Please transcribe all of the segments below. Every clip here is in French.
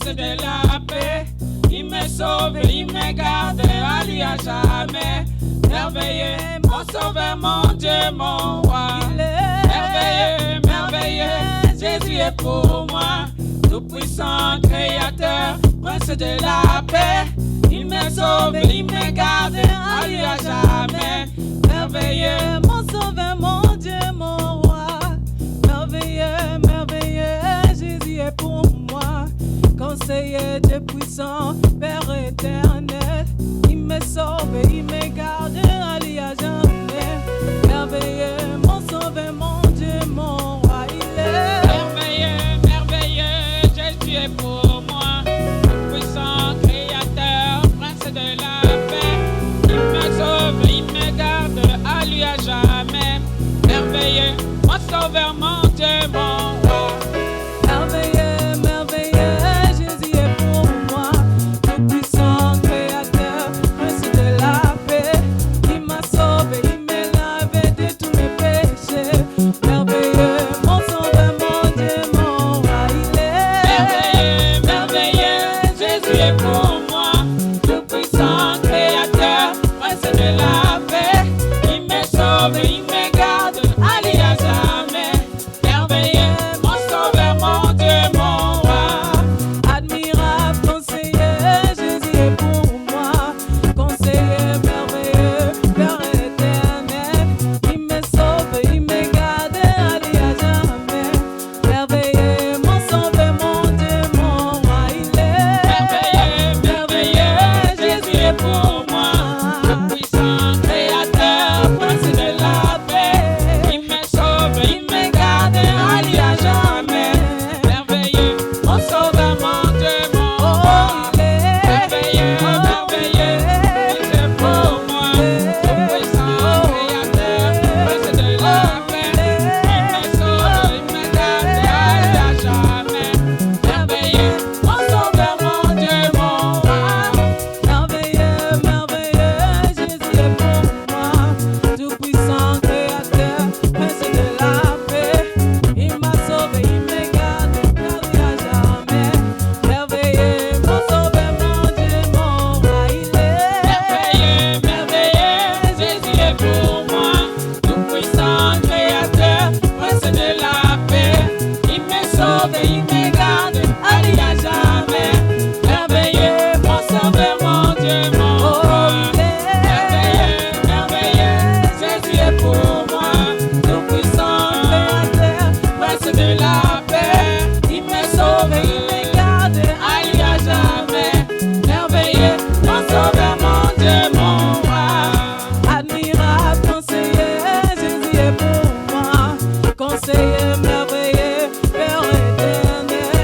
prince de la paix. Il me sauve, il me garde, à lui à jamais. Merveilleux, mon sauveur, mon Dieu, mon roi. Merveilleux, merveilleux, Jésus est pour moi. Tout-puissant, créateur, prince de la paix. Il me sauve, il me garde, à lui à jamais. Merveilleux, mon sauveur, mon Dieu, mon roi. Merveilleux, merveilleux, Jésus est pour moi. Conseiller, Dieu puissant, Père éternel. Il me sauve, il me garde, à lui à jamais. Merveilleux, mon sauveur, mon Dieu, mon roi. Il est merveilleux, merveilleux, Jésus est pour moi. Tout-puissant, créateur, prince de la paix. Il me sauve, il me garde, à lui à jamais. Merveilleux, mon sauveur, mon Dieu, mon roi. merveilleux, merveilleux, Jésus est pour moi. Tout-puissant, créateur, prince de la paix. Il m'a sauvé, il m'a lavé de tous mes péchés. Merveilleux, mon sauveur, mon Dieu, mon roi. Il est merveilleux, merveilleux, Jésus est pour moi. Tout-puissant, créateur, prince de la paix. Il me sauve, il me garde, à lui à jamais. Merveilleux, mon sauveur, mon Dieu, mon roi. admirable, conseiller, Jésus est pour moi. Conseiller merveilleux, Père éternel. Il me sauve, il me garde, à lui à jamais. Merveilleux, mon sauveur, mon Dieu, mon roi. Il est merveilleux, merveilleux, Jésus est pour moi. Tout-puissant, créateur, prince de la paix. Il me sauve, il me garde, à lui à jamais. Merveilleux, mon sauveur, mon Dieu, mon roi. Merveilleux, merveilleux, Jésus est pour moi. Tout-puissant, créateur, prince de la paix. Il me sauve, il me garde, à lui à jamais. Merveilleux, mon sauveur, mon Dieu, mon roi. merveilleux, merveilleux, Jésus est pour moi. Tout-puissant, créateur, prince de la paix. Il m'a sauvé, il me garde, à lui à jamais. Merveilleux, mon sauveur, mon Dieu, mon roi. Il est Merveilleux, merveilleux, Jésus est pour moi. Tout-puissant, créateur, prince de la paix. Il me sauve, il me garde, à lui à jamais. Merveilleux, mon sauveur, mon Dieu, mon roi. Merveilleux, merveilleux, Jésus est pour moi. Tout-puissant, créateur, prince de la paix. Il me sauve, il me garde, à lui à jamais. Merveilleux, mon sauveur, mon Dieu, mon roi. admirable, conseiller, Jésus est pour moi. Conseiller merveilleux, Père éternel.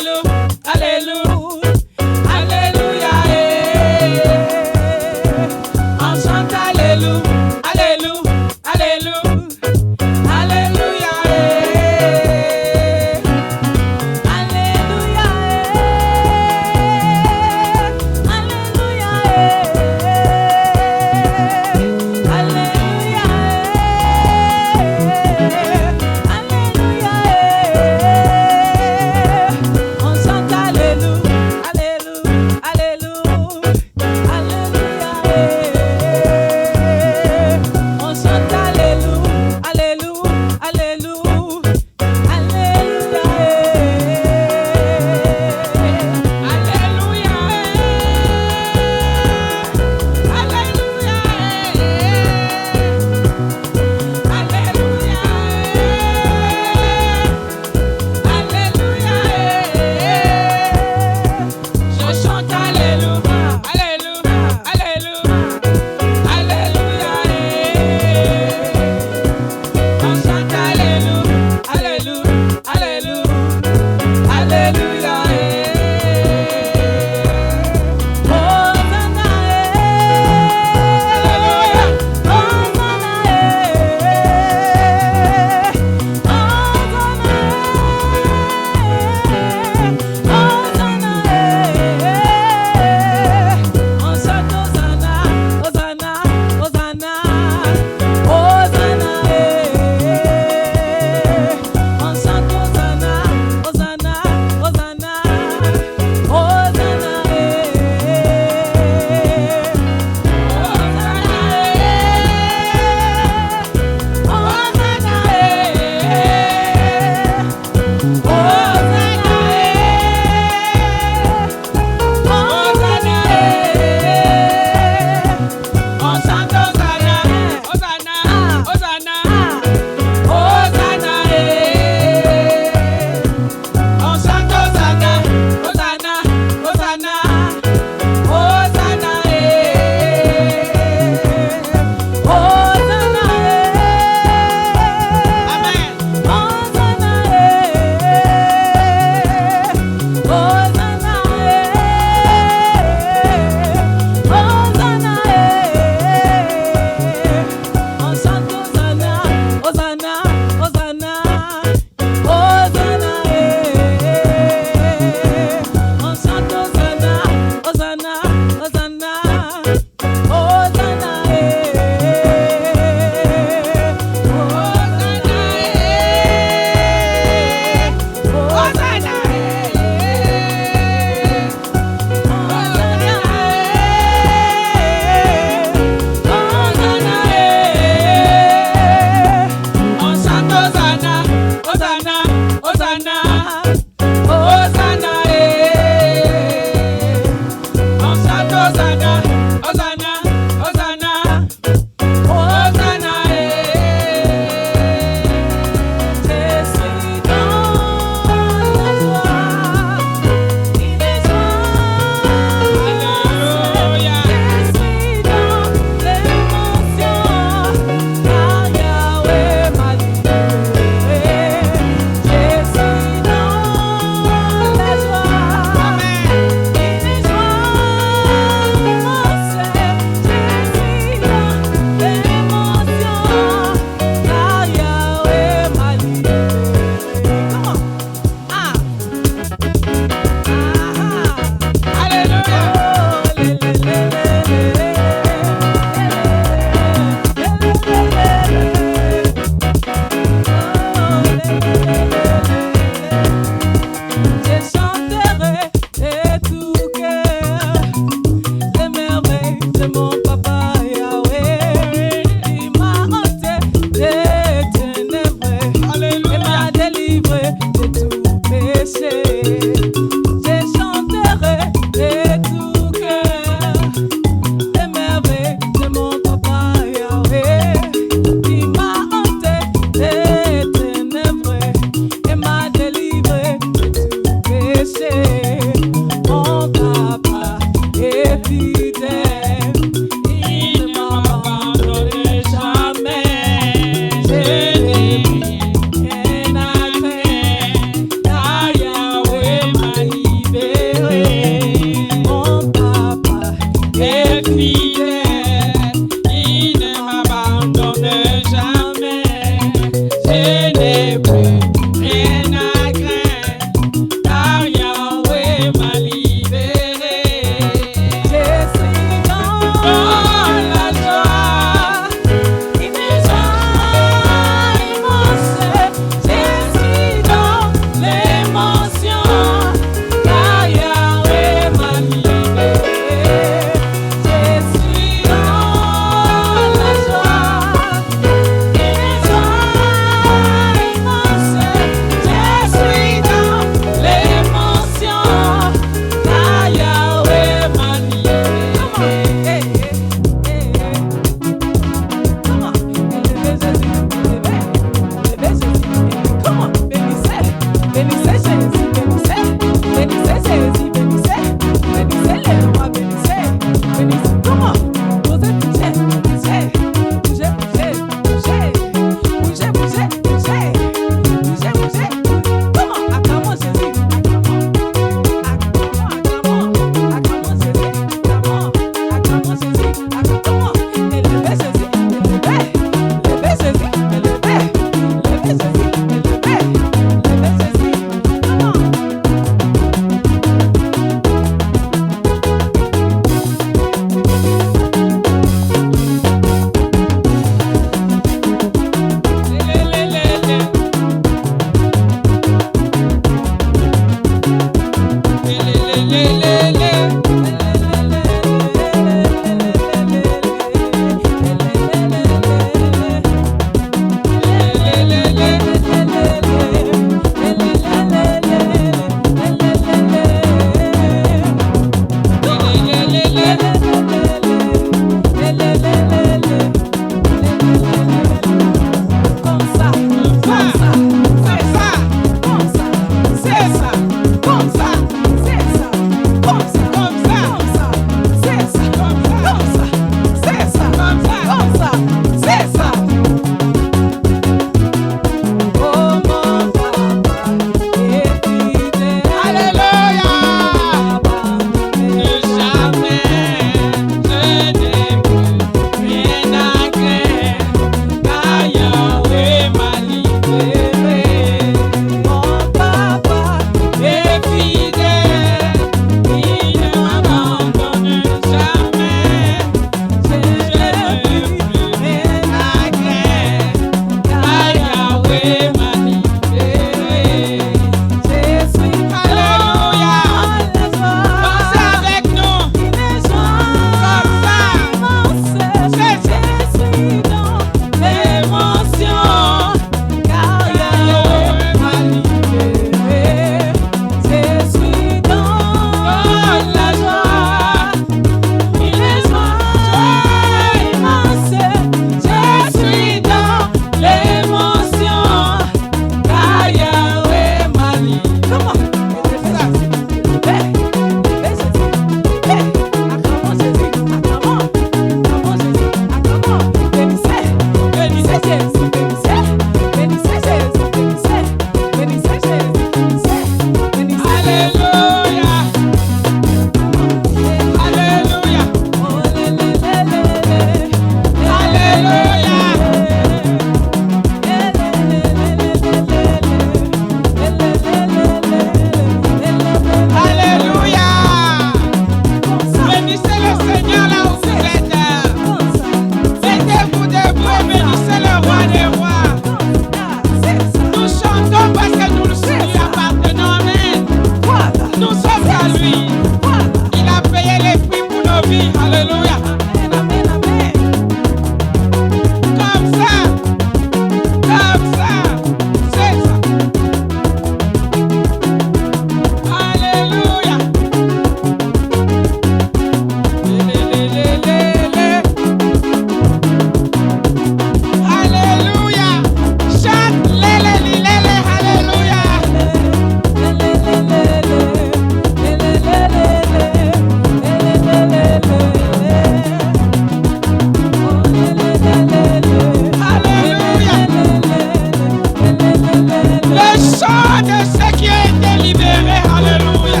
sang de ceux qui ont été libérés. Alléluia.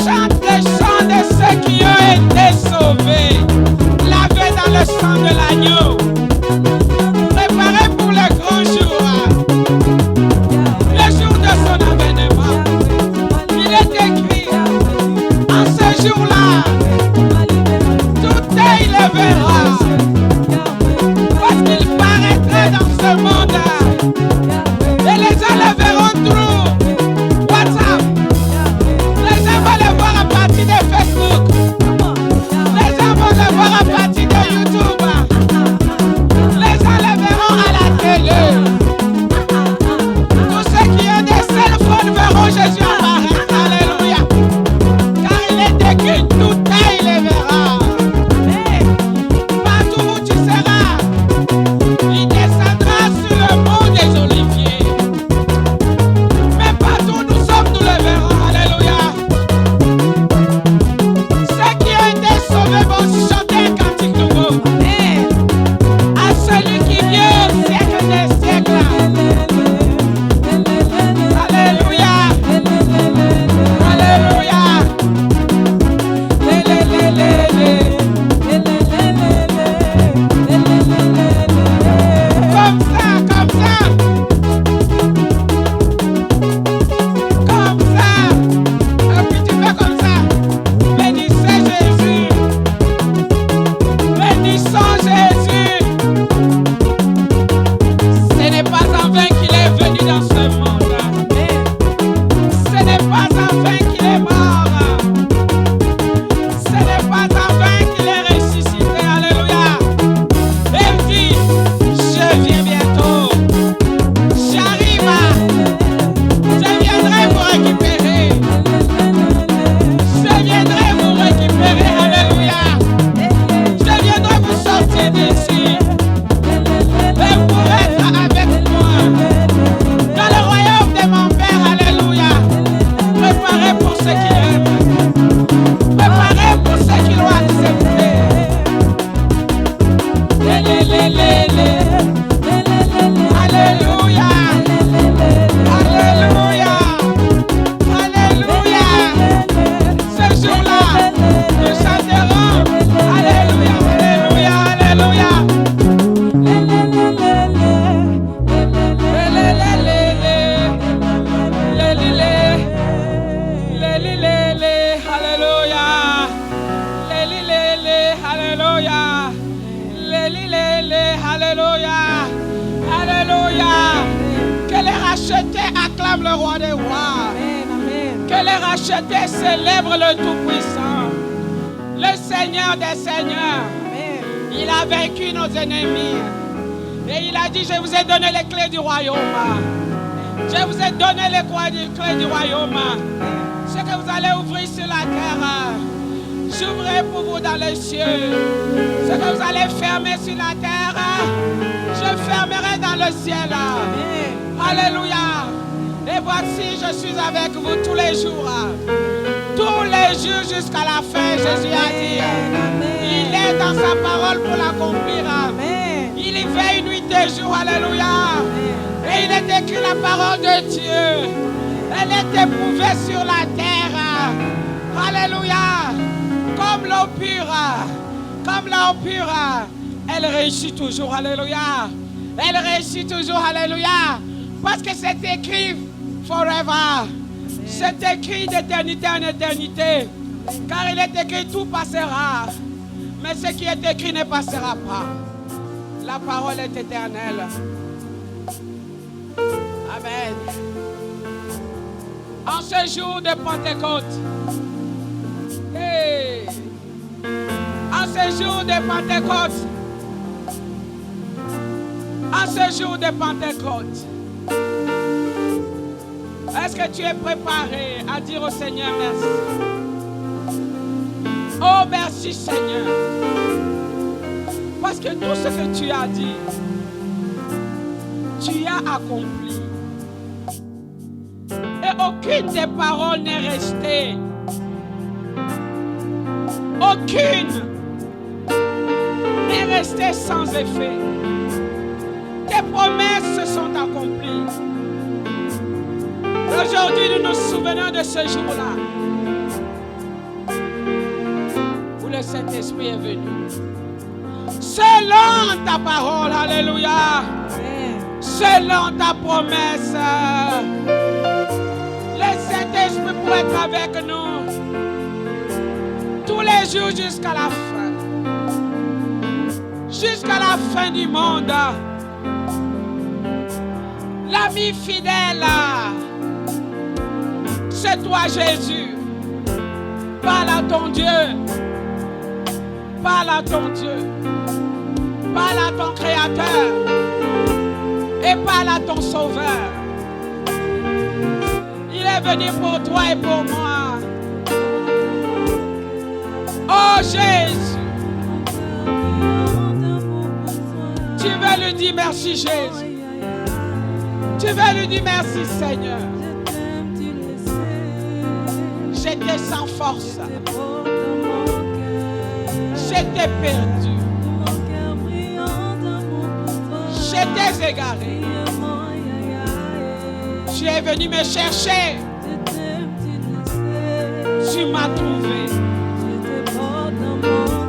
Chante le chant de ceux qui ont été sauvés. Lavés dans le sang de l'agneau. Préparés pour le grand jour. Le jour de son avènement. Il est écrit. En ce jour-là, tout œil le verra. Parce qu'il paraîtrait dans ce monde. Et les gens le verront through WhatsApp. Les gens vont le voir à partir de Facebook. Les gens vont le voir à partir de YouTube. Les gens le verront à la télé. Tous ceux qui ont des cellphones verront Jésus apparaître. Alléluia. Car il est écrit, tout œil le verra. Partout où tu seras, il descendra sur le mont des Oliviers. Mais partout où nous sommes, nous le verrons. Alléluia. Ceux qui ont été sauvés vont chanter un cantique nouveau. À celui qui vient au siècle des siècles. Alléluia. Alléluia. Comme ça, comme ça. Comme ça. Et puis tu fais comme ça. Bénissez Jésus. Bénissons Jésus. Ce n'est pas en vain qu'il est venu dans ce monde. Ce n'est pas en vain qu'il est mort. Ce n'est pas en vain qu'il est ressuscité. Alléluia. Et il dit, je viens bientôt. J'arrive. Je viendrai vous récupérer. Je viendrai vous récupérer. Alléluia. Je viendrai vous sortir d'ici. Et pour être avec moi. Dans le royaume de mon Père. Alléluia. Préparez pour ceux qui aiment. Préparez pour ceux qui l'ont accepté. Alléluia. Alléluia. Alléluia. Ce jour-là, nous chanterons. Alléluia. Alléluia. Alléluia. Alléluia. Alléluia. Que les rachetés acclament le roi des rois. Que les rachetés célèbrent le Tout-Puissant. Le Seigneur des Seigneurs. Il a vaincu nos ennemis. Et il a dit, je vous ai donné les clés du royaume. Je vous ai donné les clés du royaume. Ce que vous allez ouvrir sur la terre, j'ouvrirai pour vous dans les cieux. Ce que vous allez fermer sur la terre, je fermerai dans le ciel. Alléluia. Et voici, je suis avec vous tous les jours. Tous les jours jusqu'à la fin, Jésus a dit. Il est dans sa parole pour l'accomplir. Il y veille nuit et jour. Alléluia. Et il est écrit la parole de Dieu. Elle est éprouvée sur la terre. Alléluia. Comme l'eau pure. Comme l'eau pure. Elle réussit toujours. Alléluia. Elle réussit toujours. Alléluia. Parce que c'est écrit forever. C'est écrit d'éternité en éternité. Car il est écrit tout passera. Mais ce qui est écrit ne passera pas. La parole est éternelle. Amen. En ce jour de Pentecôte. Hey. En ce jour de Pentecôte. En ce jour de Pentecôte. Est-ce que tu es préparé à dire au Seigneur merci? Oh, merci Seigneur. Parce que tout ce que tu as dit, tu as accompli. Et aucune des paroles n'est restée. Aucune n'est restée sans effet. Tes promesses se sont accomplies. aujourd'hui, nous nous souvenons de ce jour-là où le Saint-Esprit est venu. Selon ta parole, alléluia. Selon ta promesse, le Saint-Esprit pour être avec nous tous les jours jusqu'à la fin. Jusqu'à la fin du monde. L'ami fidèle, c'est toi Jésus. Parle à ton Dieu. Parle à ton Dieu. Parle à ton Créateur. Et parle à ton Sauveur. Il est venu pour toi et pour moi. Oh Jésus. Tu veux lui dire merci Jésus. Tu veux lui dire merci Seigneur. J'étais sans force. J'étais perdu. J'étais égaré. Tu es venu me chercher. Tu m'as trouvé.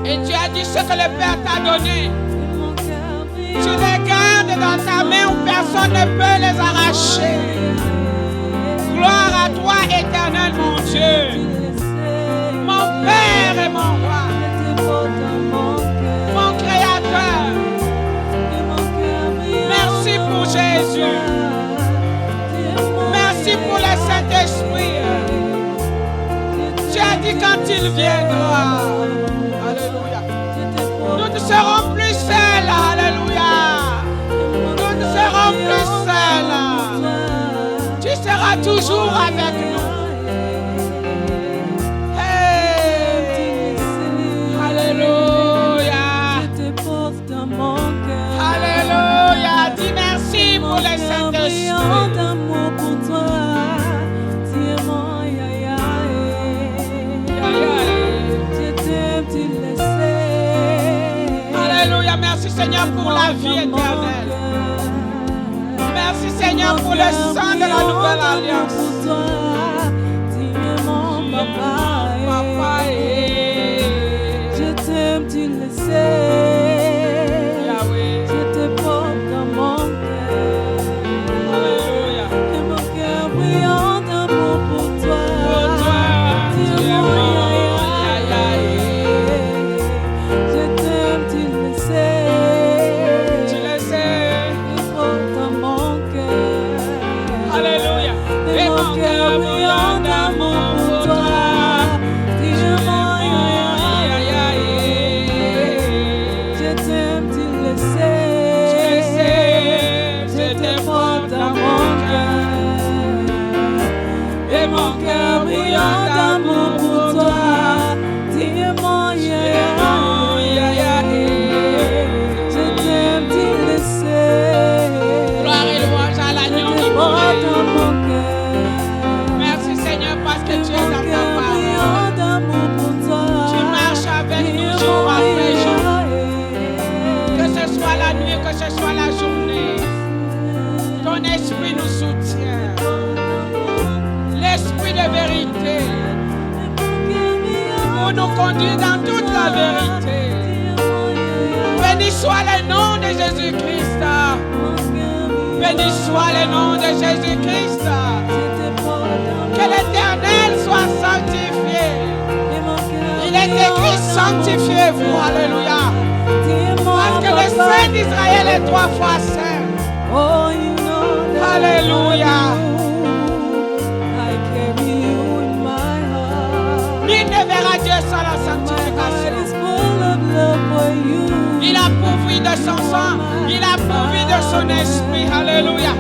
Et tu as dit ce que le Père t'a donné. Tu les gardes dans ta main où personne ne peut les arracher. Gloire à toi, éternel mon Dieu. Mon Père et mon Roi. Mon Créateur. Merci pour Jésus. Merci pour le Saint-Esprit. Tu as dit quand il viendra. Alléluia. Nous ne serons plus seuls. Alléluia. Nous ne serons plus seuls. Tu seras toujours avec nous. Hey. Alléluia. Alléluia. Dis merci pour le Saint-Esprit. Alléluia, merci Seigneur pour la vie éternelle. Merci Seigneur pour le sang de la nouvelle alliance. Papa, je t'aime, tu le sais. Yahweh. Je te porte dans mon cœur. Alléluia. Et mon cœur brillant d'amour pour toi. Pour toi, Tu es tu es mon mon Yahweh. Je t'aime, tu le sais. Tu le sais. Je porte dans mon cœur. Alléluia. Et mon cœur brillant d'amour pour toi. Tu es mon Yahweh. Je t'aime, tu le sais. Je te porte dans mon cœur. Et mon cœur brillant d'amour pour toi. Tu es mon Yahweh. Je t'aime, tu le sais. Gloire et louange à l'agneau Je te qui porte mourit. dans mon cœur. Merci Seigneur parce que tu es Mon dans ta cœur parole. brillant d'amour pour toi. Tu marches avec Tu nous es jour mon après jour. Que Yahweh. ce soit la nuit, que ce soit la journée. Ton esprit nous soutient. L'esprit de vérité pour nous conduire dans toute la vérité. Béni soit le nom de Jésus-Christ. Béni soit le nom de Jésus-Christ. Que l'Éternel soit sanctifié. Il est écrit sanctifiez-vous. Alléluia. Parce que le Saint d'Israël est 3 fois saint. Oh, you know that Alléluia. I carry you in my heart. Nul ne verra Dieu sans la My heart sanctification. is full of love for you. Il a pourvu de son sang. Il a pourvu de son esprit. Alléluia.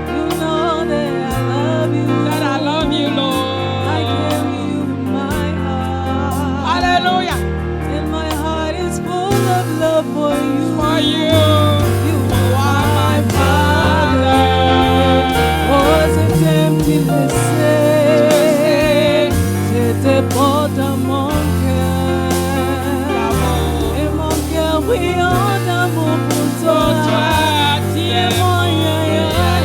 You know that I love you. That I love you, I Lord. carry you in my heart. Alléluia. And my heart is full of love for you. For you. You are my Father. Oh, je t'aime, tu le sais. Je te porte dans mon cœur. Et mon cœur brillant d'amour pour toi. Pour toi, tu Tu es es mon Yahweh.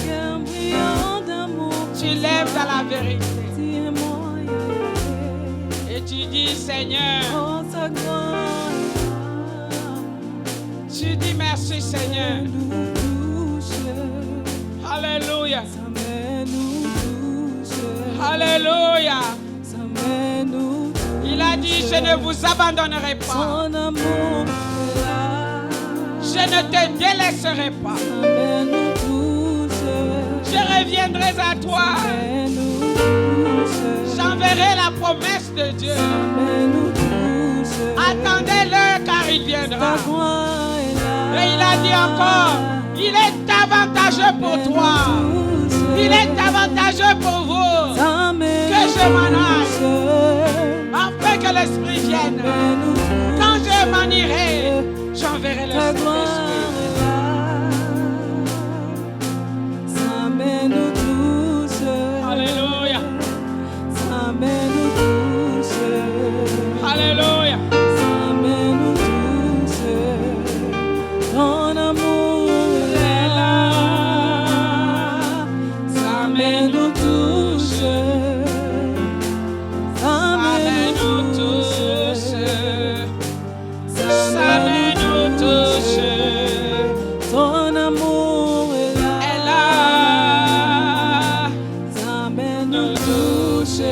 cœur brillant d'amour. Tu lèves dans la vérité. Dis-moi, Et tu dis, Seigneur, oh ta gloire, tu dis merci, Seigneur. nous touche, Alléluia. ça nous touche, Alléluia. ça nous touche. Il a dit, je ne vous abandonnerai pas. Son amour est là, Je ne te délaisserai pas. ça nous touche, Je reviendrai à toi. ça nous touche, J'enverrai la promesse de Dieu. ça nous touche. Attendez-le car il viendra. Ta gloire est là, Et il a dit encore, il est avantageux pour toi. Il est avantageux pour vous ça que je m'en aille, touche. afin que l'Esprit vienne. Quand je m'en irai, j'enverrai le Ta gloire Saint-Esprit. est là, ça nous touche, Alléluia. ça nous touche, Alléluia. ça nous touche. Ton amour est là, Ça nous touche, ça nous touche. Ça nous touche. Ton amour est là, Elle a ça nous touche.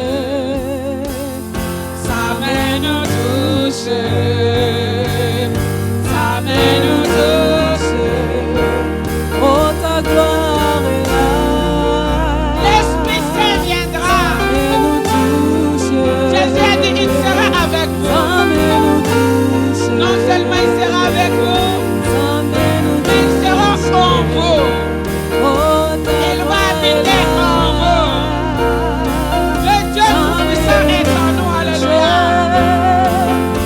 Ça nous touche. Ça nous touche. Oh, ta gloire est là, L'Esprit Saint viendra. et nous touche, Jésus a dit qu'il sera avec vous. ça nous touche, Non seulement il sera avec vous, ça nous mais il sera en vous. Oh, ta Il va habiter en vous. Le Dieu Tout-Puissant est en nous. Alléluia.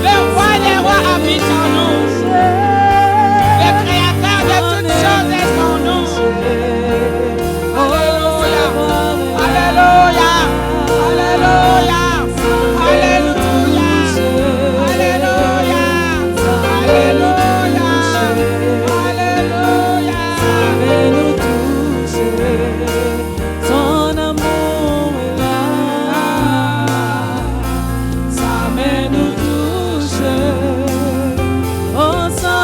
Le roi des rois habite en nous. Le créateur de toutes choses est en nous. Alléluia. Alléluia. Alléluia. Alléluia. Alléluia. Alléluia. Alléluia. nous touche, ton amour est là, ça nous touche, oh ça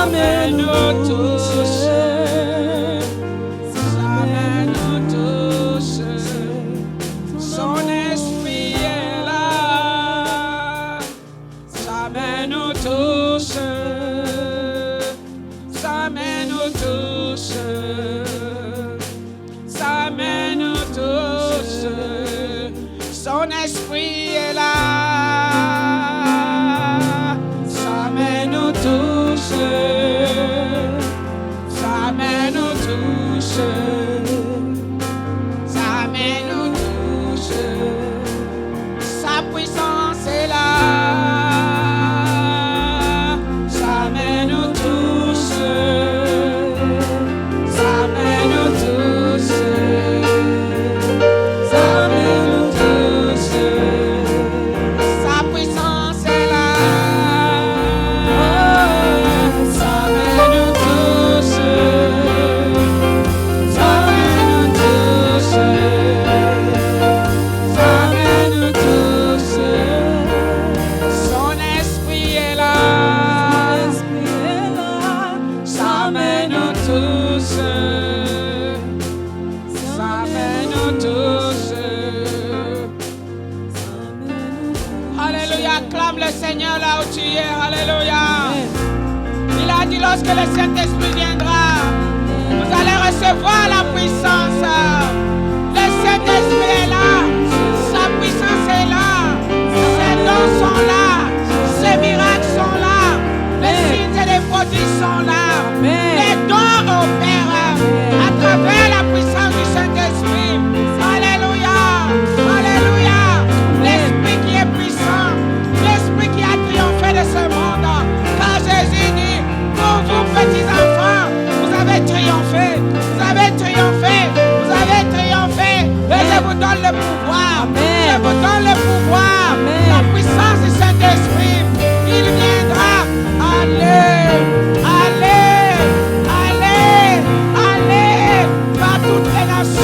nous touche, Ça nous touche. Son esprit est là. Ça nous touche. Ça nous touche. Ça nous touche. Son esprit est là. Ça nous touche. Ça nous touche. Ça nous touche. Sa puissance est là. Ça nous touche. Ça nous touche. Ça nous touche. Sa puissance est là. Ça nous touche. Ça nous touche. Ça nous touche. Son esprit est là. l'esprit est là, Ça nous touche. Ça nous touche. Alléluia. Acclame le Seigneur là où tu es. Alléluia. Il a dit lorsque le Saint-Esprit viendra, vous allez recevoir la puissance. Le Saint-Esprit est là. Sa puissance est là. Ses dons sont là. Ses miracles sont là. Les signes et les prodiges sont là. Les dons opèrent à travers la puissance du Saint-Esprit. Alléluia. Alléluia. L'Esprit qui est puissant. L'Esprit qui a triomphé de ce monde. Car Jésus dit, pour vous petits enfants, vous avez triomphé. Vous avez triomphé. Vous avez triomphé. Et je vous donne le pouvoir. Je vous donne le pouvoir. La puissance du Saint-Esprit. Il viendra. Allez. Allez. Allez. Allez. Par toutes les nations.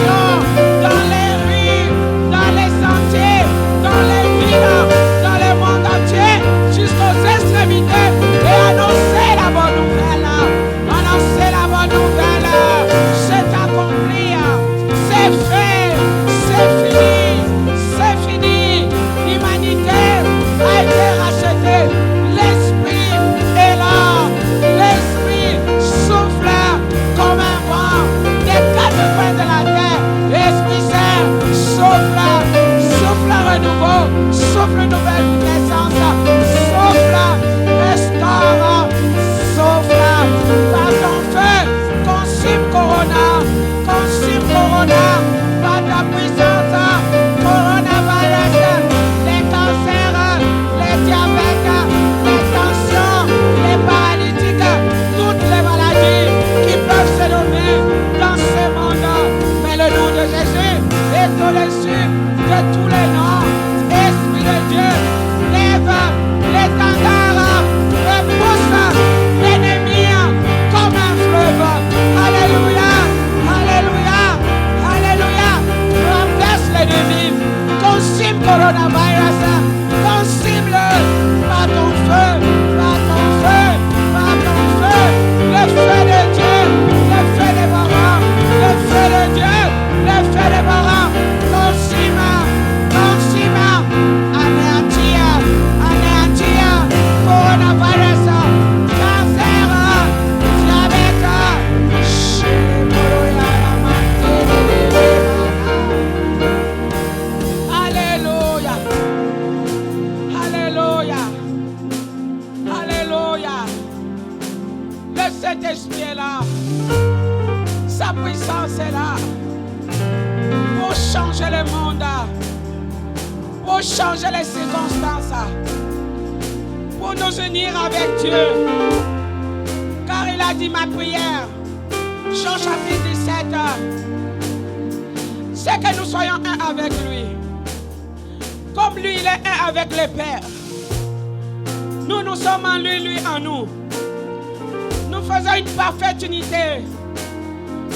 au-dessus de tous les noms. Esprit de Dieu, lève l'étendard, repousse l'ennemi comme un fleuve. Alléluia, alléluia, alléluia. Renverse l'ennemi, consume coronavirus, consume-le par ton feu, par ton feu, par ton feu. Le feu de Dieu, le feu dévorant, le feu de Dieu, le feu dévorant. Consume, consume, anéantir, anéantir, coronavirus, cancer, diabète, alléluia, alléluia, alléluia. Le Saint-Esprit est là, sa puissance est là pour changer le monde, pour changer les circonstances, pour nous unir avec Dieu. Car il a dit ma prière, Jean chapitre 17, c'est que nous soyons un avec lui. Comme lui, il est un avec le Père. Nous sommes en lui, lui en nous. Nous faisons une parfaite unité.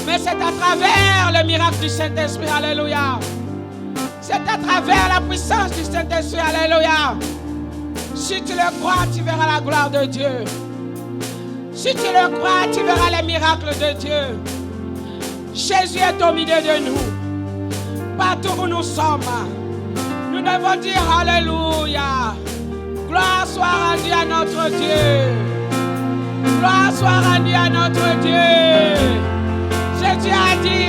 Mais c'est à travers le miracle du Saint-Esprit, alléluia. C'est à travers la puissance du Saint-Esprit, alléluia. Si tu le crois, tu verras la gloire de Dieu. Si tu le crois, tu verras les miracles de Dieu. Jésus est au milieu de nous. Partout où nous sommes, nous devons dire alléluia. Gloire soit rendue à notre Dieu. Gloire soit rendue à notre Dieu. Jésus a dit,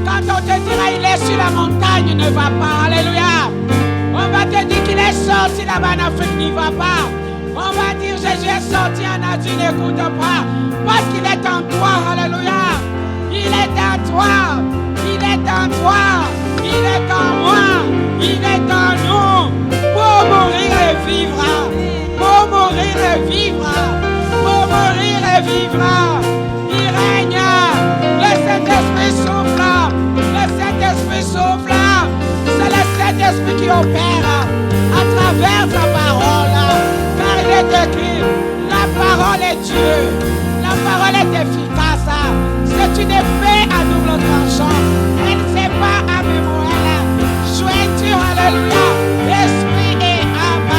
quand on te dira il est sur la montagne, ne va pas. Alléluia. On va te dire qu'il est sorti là-bas en Afrique, n'y va pas. On va dire Jésus est sorti en Asie, n'écoute pas. Parce qu'il est en toi. Alléluia. Il est en toi. Il est en toi. Il est en moi. Il est en nous. Pour mourir et vivre. Pour mourir et vivre. Pour mourir et vivre. Il règne. Le Saint-Esprit souffle. Le Saint-Esprit souffle. C'est le Saint-Esprit qui opère à travers sa parole. Car il est écrit, la parole est Dieu. La parole est efficace. C'est une épée à double tranchant. Elle ne sait pas à mémoire. Jointure, alléluia. Esprit et âme.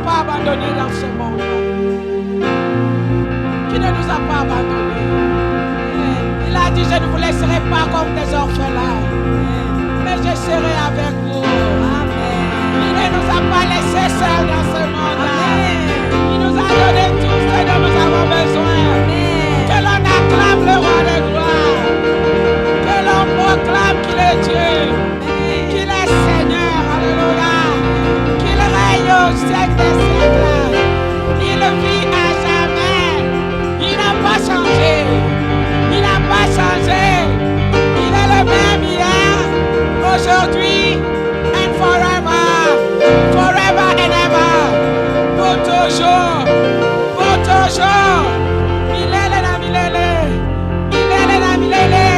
Pas abandonné dans ce monde, qui ne nous a pas abandonné. Il a dit je ne vous laisserai pas comme des orphelins, mais je serai avec vous. Il ne nous a pas laissés seuls dans ce monde. Il nous a donné tout ce dont nous avons besoin. Que l'on acclame le roi de gloire, que l'on proclame qu'il est Dieu, qu'il est Seigneur. Alléluia. Qu'il règne au siècle des siècles. Il vit à jamais. Il n'a pas changé. Il n'a pas changé. Il est le même hier, aujourd'hui, and forever. Forever and ever. Pour toujours. Pour toujours. Milele na milele. Milele na milele.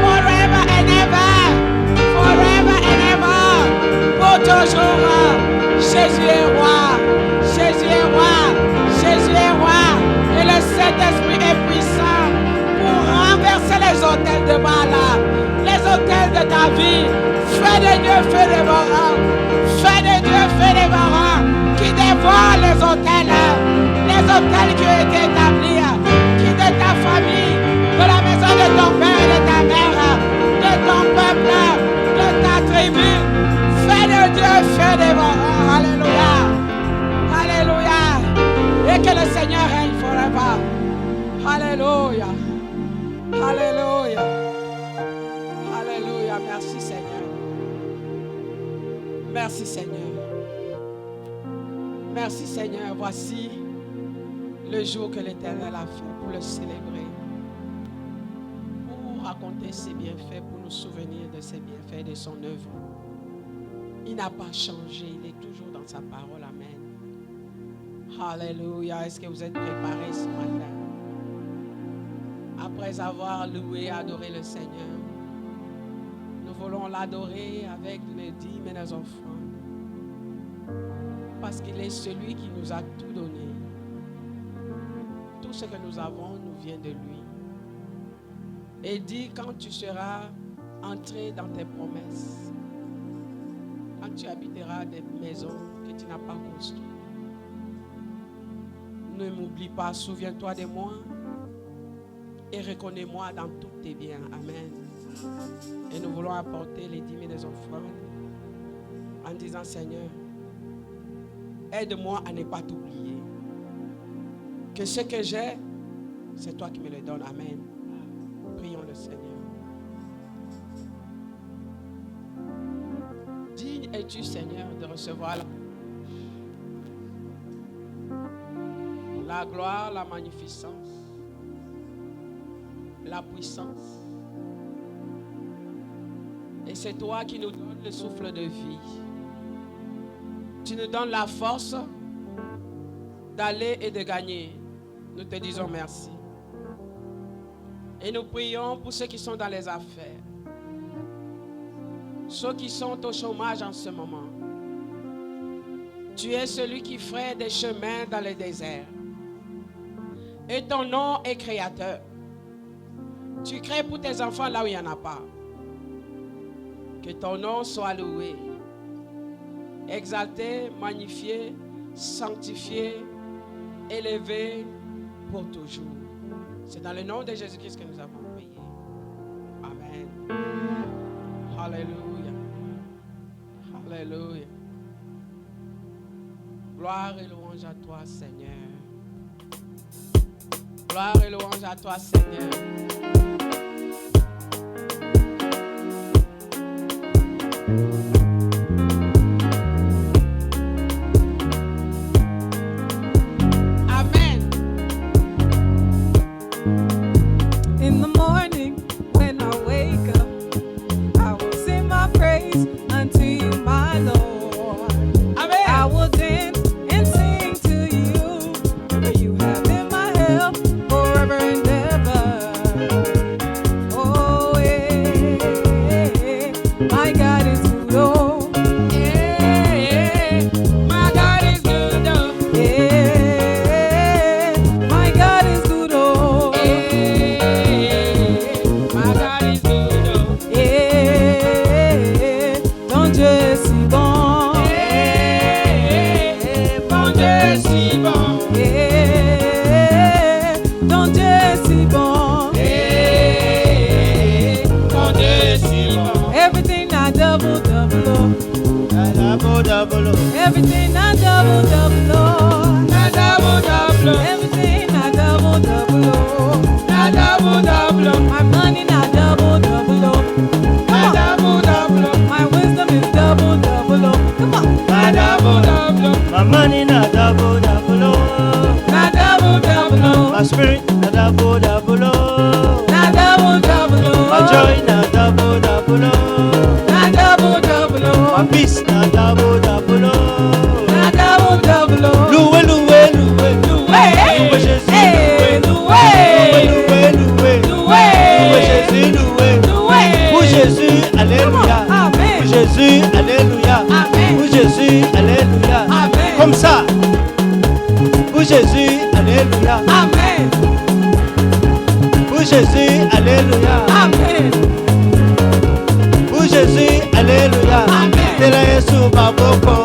Forever and ever. Forever and ever. Pour toujours. Jésus est roi, Jésus est roi, Jésus est roi. Et le Saint-Esprit est puissant pour renverser les autels de Baal, les autels de ta vie. Feu de Dieu, feu dévorant, feu de Dieu, feu dévorant, qui dévore les autels qui ont été établis, qui de ta famille, de la maison de ton père et de ta mère, de ton peuple, de ta tribu. Feu de Dieu, feu dévorant. Alléluia. Alléluia. Et que le Seigneur règne forever. Alléluia. Alléluia. Alléluia. Merci Seigneur. Merci Seigneur. Merci Seigneur. Voici le jour que l'Éternel a fait pour le célébrer. raconter ses bienfaits pour nous souvenir de ses bienfaits et de son œuvre. Il n'a pas changé, il est toujours dans sa parole. Amen. Alléluia. Est-ce que vous êtes préparés ce matin? Après avoir loué, adoré le Seigneur, nous voulons l'adorer avec les dîmes et les offrandes. Parce qu'il est celui qui nous a tout donné. Tout ce que nous avons nous vient de lui. Et dit, quand tu seras entré dans tes promesses, quand tu habiteras des maisons que tu n'as pas construites, ne m'oublie pas, souviens-toi de moi et reconnais-moi dans tous tes biens. Amen. Et nous voulons apporter les dîmes et les offrandes en disant, Seigneur, aide-moi à ne pas t'oublier. Que ce que j'ai, c'est toi qui me le donnes. Amen. Prions le Seigneur. Digne es-tu, Seigneur, de recevoir la gloire, la magnificence, la puissance. Et c'est toi qui nous donnes le souffle de vie. Tu nous donnes la force d'aller et de gagner. Nous te disons merci. Et nous prions pour ceux qui sont dans les affaires. Ceux qui sont au chômage en ce moment. Tu es celui qui ferait des chemins dans le désert. Et ton nom est créateur. Tu crées pour tes enfants là où il n'y en a pas. Que ton nom soit loué, exalté, magnifié, sanctifié, élevé pour toujours. C'est dans le nom de Jésus-Christ que nous avons prié. Amen. Alléluia. Alléluia. Gloire et louange à toi, Seigneur. Gloire et louange à toi, Seigneur. In the morning, when I wake up, I will sing my praise unto you, my Lord. Amen. I will dance and sing to you, for you have been my help forever and ever. Oh, yeah, my God is good. Oh, Yeah, my God is good. Oh. yeah, my God is good. Oh, My God is good. Oh. yeah, ton Dieu est si bon. Bon Dieu, si bon. Yeah, ton Dieu est si bon. Bon Dieu, si bon. Everything I double, double, oh. Double, double, Everything I double, double, oh. Na double, double. Everything I double, double, oh. Na double, double. My money not double, double, oh. Na Come on. double, double. My wisdom is double, double, oh. Come on. Na double, double. my money na double, double, oh. Na double, double, oh. My spirit na double, double, oh. Na double, double, oh. My joy na double, double, oh. Na double, double, oh. My peace na double, double, oh. Na double, double, oh. Loué, loué, loué, loué, loué Jésus, Hey, loué, loué, loué, loué Jésus, loué, pour Jésus, alléluia, Amen. pour Jésus, alléluia, Amen. pour Jésus, alléluia, Amen. comme ça, pour Jésus, alléluia, Amen. pour Jésus, alléluia, Amen. pour Jésus, alléluia, Amen. Tela Yesu maboko,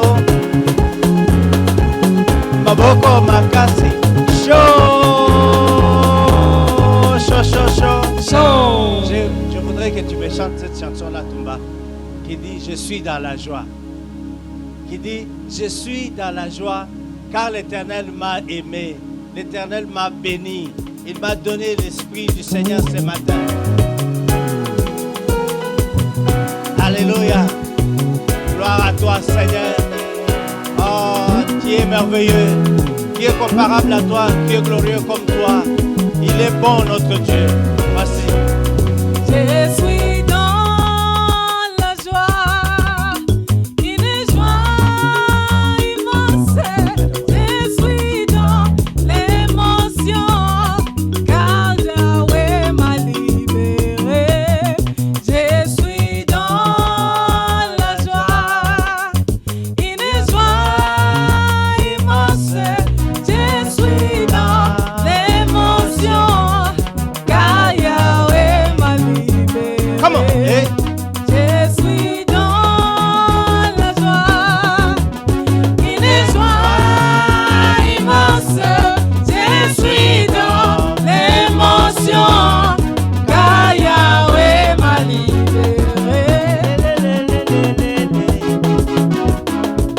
maboko makasi, chaud. Je voudrais que tu me chantes cette chanson-là, Tumba, qui dit « Je suis dans la joie ». Qui dit « Je suis dans la joie car l'Éternel m'a aimé, l'Éternel m'a béni, il m'a donné l'Esprit du Seigneur ce matin. » Alléluia. Gloire à toi, Seigneur. Oh, qui est merveilleux, qui est comparable à toi, qui est glorieux comme toi. Il est bon, notre Dieu. Merci. Je suis dans la joie, une joie immense. Je suis dans l'émotion, car Yahweh m'a libéré. Je suis dans la joie, une joie immense. Je suis dans l'émotion, car Yahweh m'a libéré. Come on. Hey. Je suis dans la joie, une joie immense. Je suis dans l'émotion, car Yahweh m'a libéré.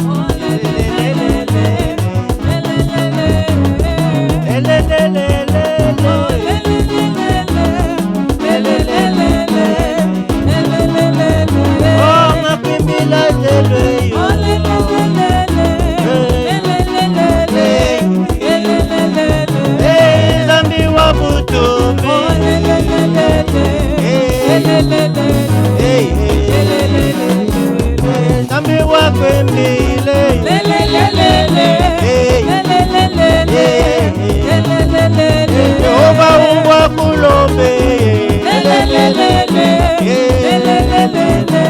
Oh, lé, lé, lé, lé, lé, lé, lé, lé, lé. Oh, lé, lé, lé, lé, lé, lé, lé, lé, lé, lé, lé, lé. Oh, ma kimila lele yo. Oh, lé, lé, lé, lé, lé, lé, lé, lé, lé, lé, lé. Hey, zambi wa butumbi. Oh, lé, lé, lé, lé, lé, lé, lé, lé, Hey, lé, lé, lé, hey, lé, lé, lé. hey, zambi wa kwembile. Lé, lé, lé, lé, lé. Hey, Lé, lé, lé, lé, lé. Lé, lé, lé, lé, lé. Jehova uwa kulombe. Lé, lé, lé, lé, lé. Lé, lé, lé, lé, lé.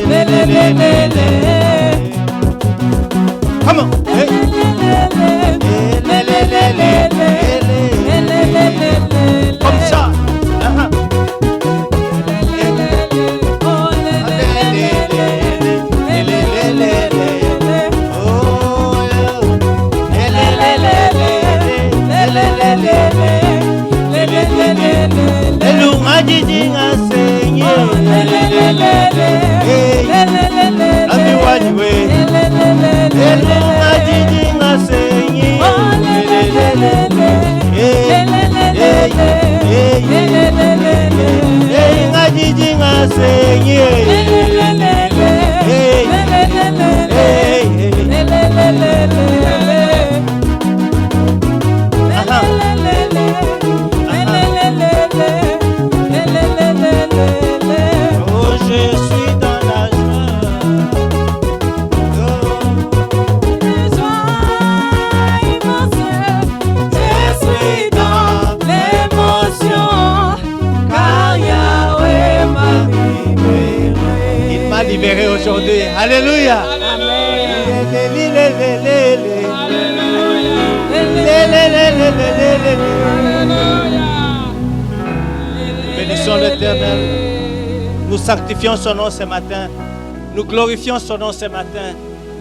Lé, lé, lé, lé, lé. Come on. Hey. Comme ça. Elunga jijinga senye. Zambi wajiwe. Elunga jijinga senye. Elunga jijinga senye. Oh, je suis dans la Il m'a libéré aujourd'hui. Alléluia. Bénissons l'Éternel. Nous sanctifions son nom ce matin. Nous glorifions son nom ce matin.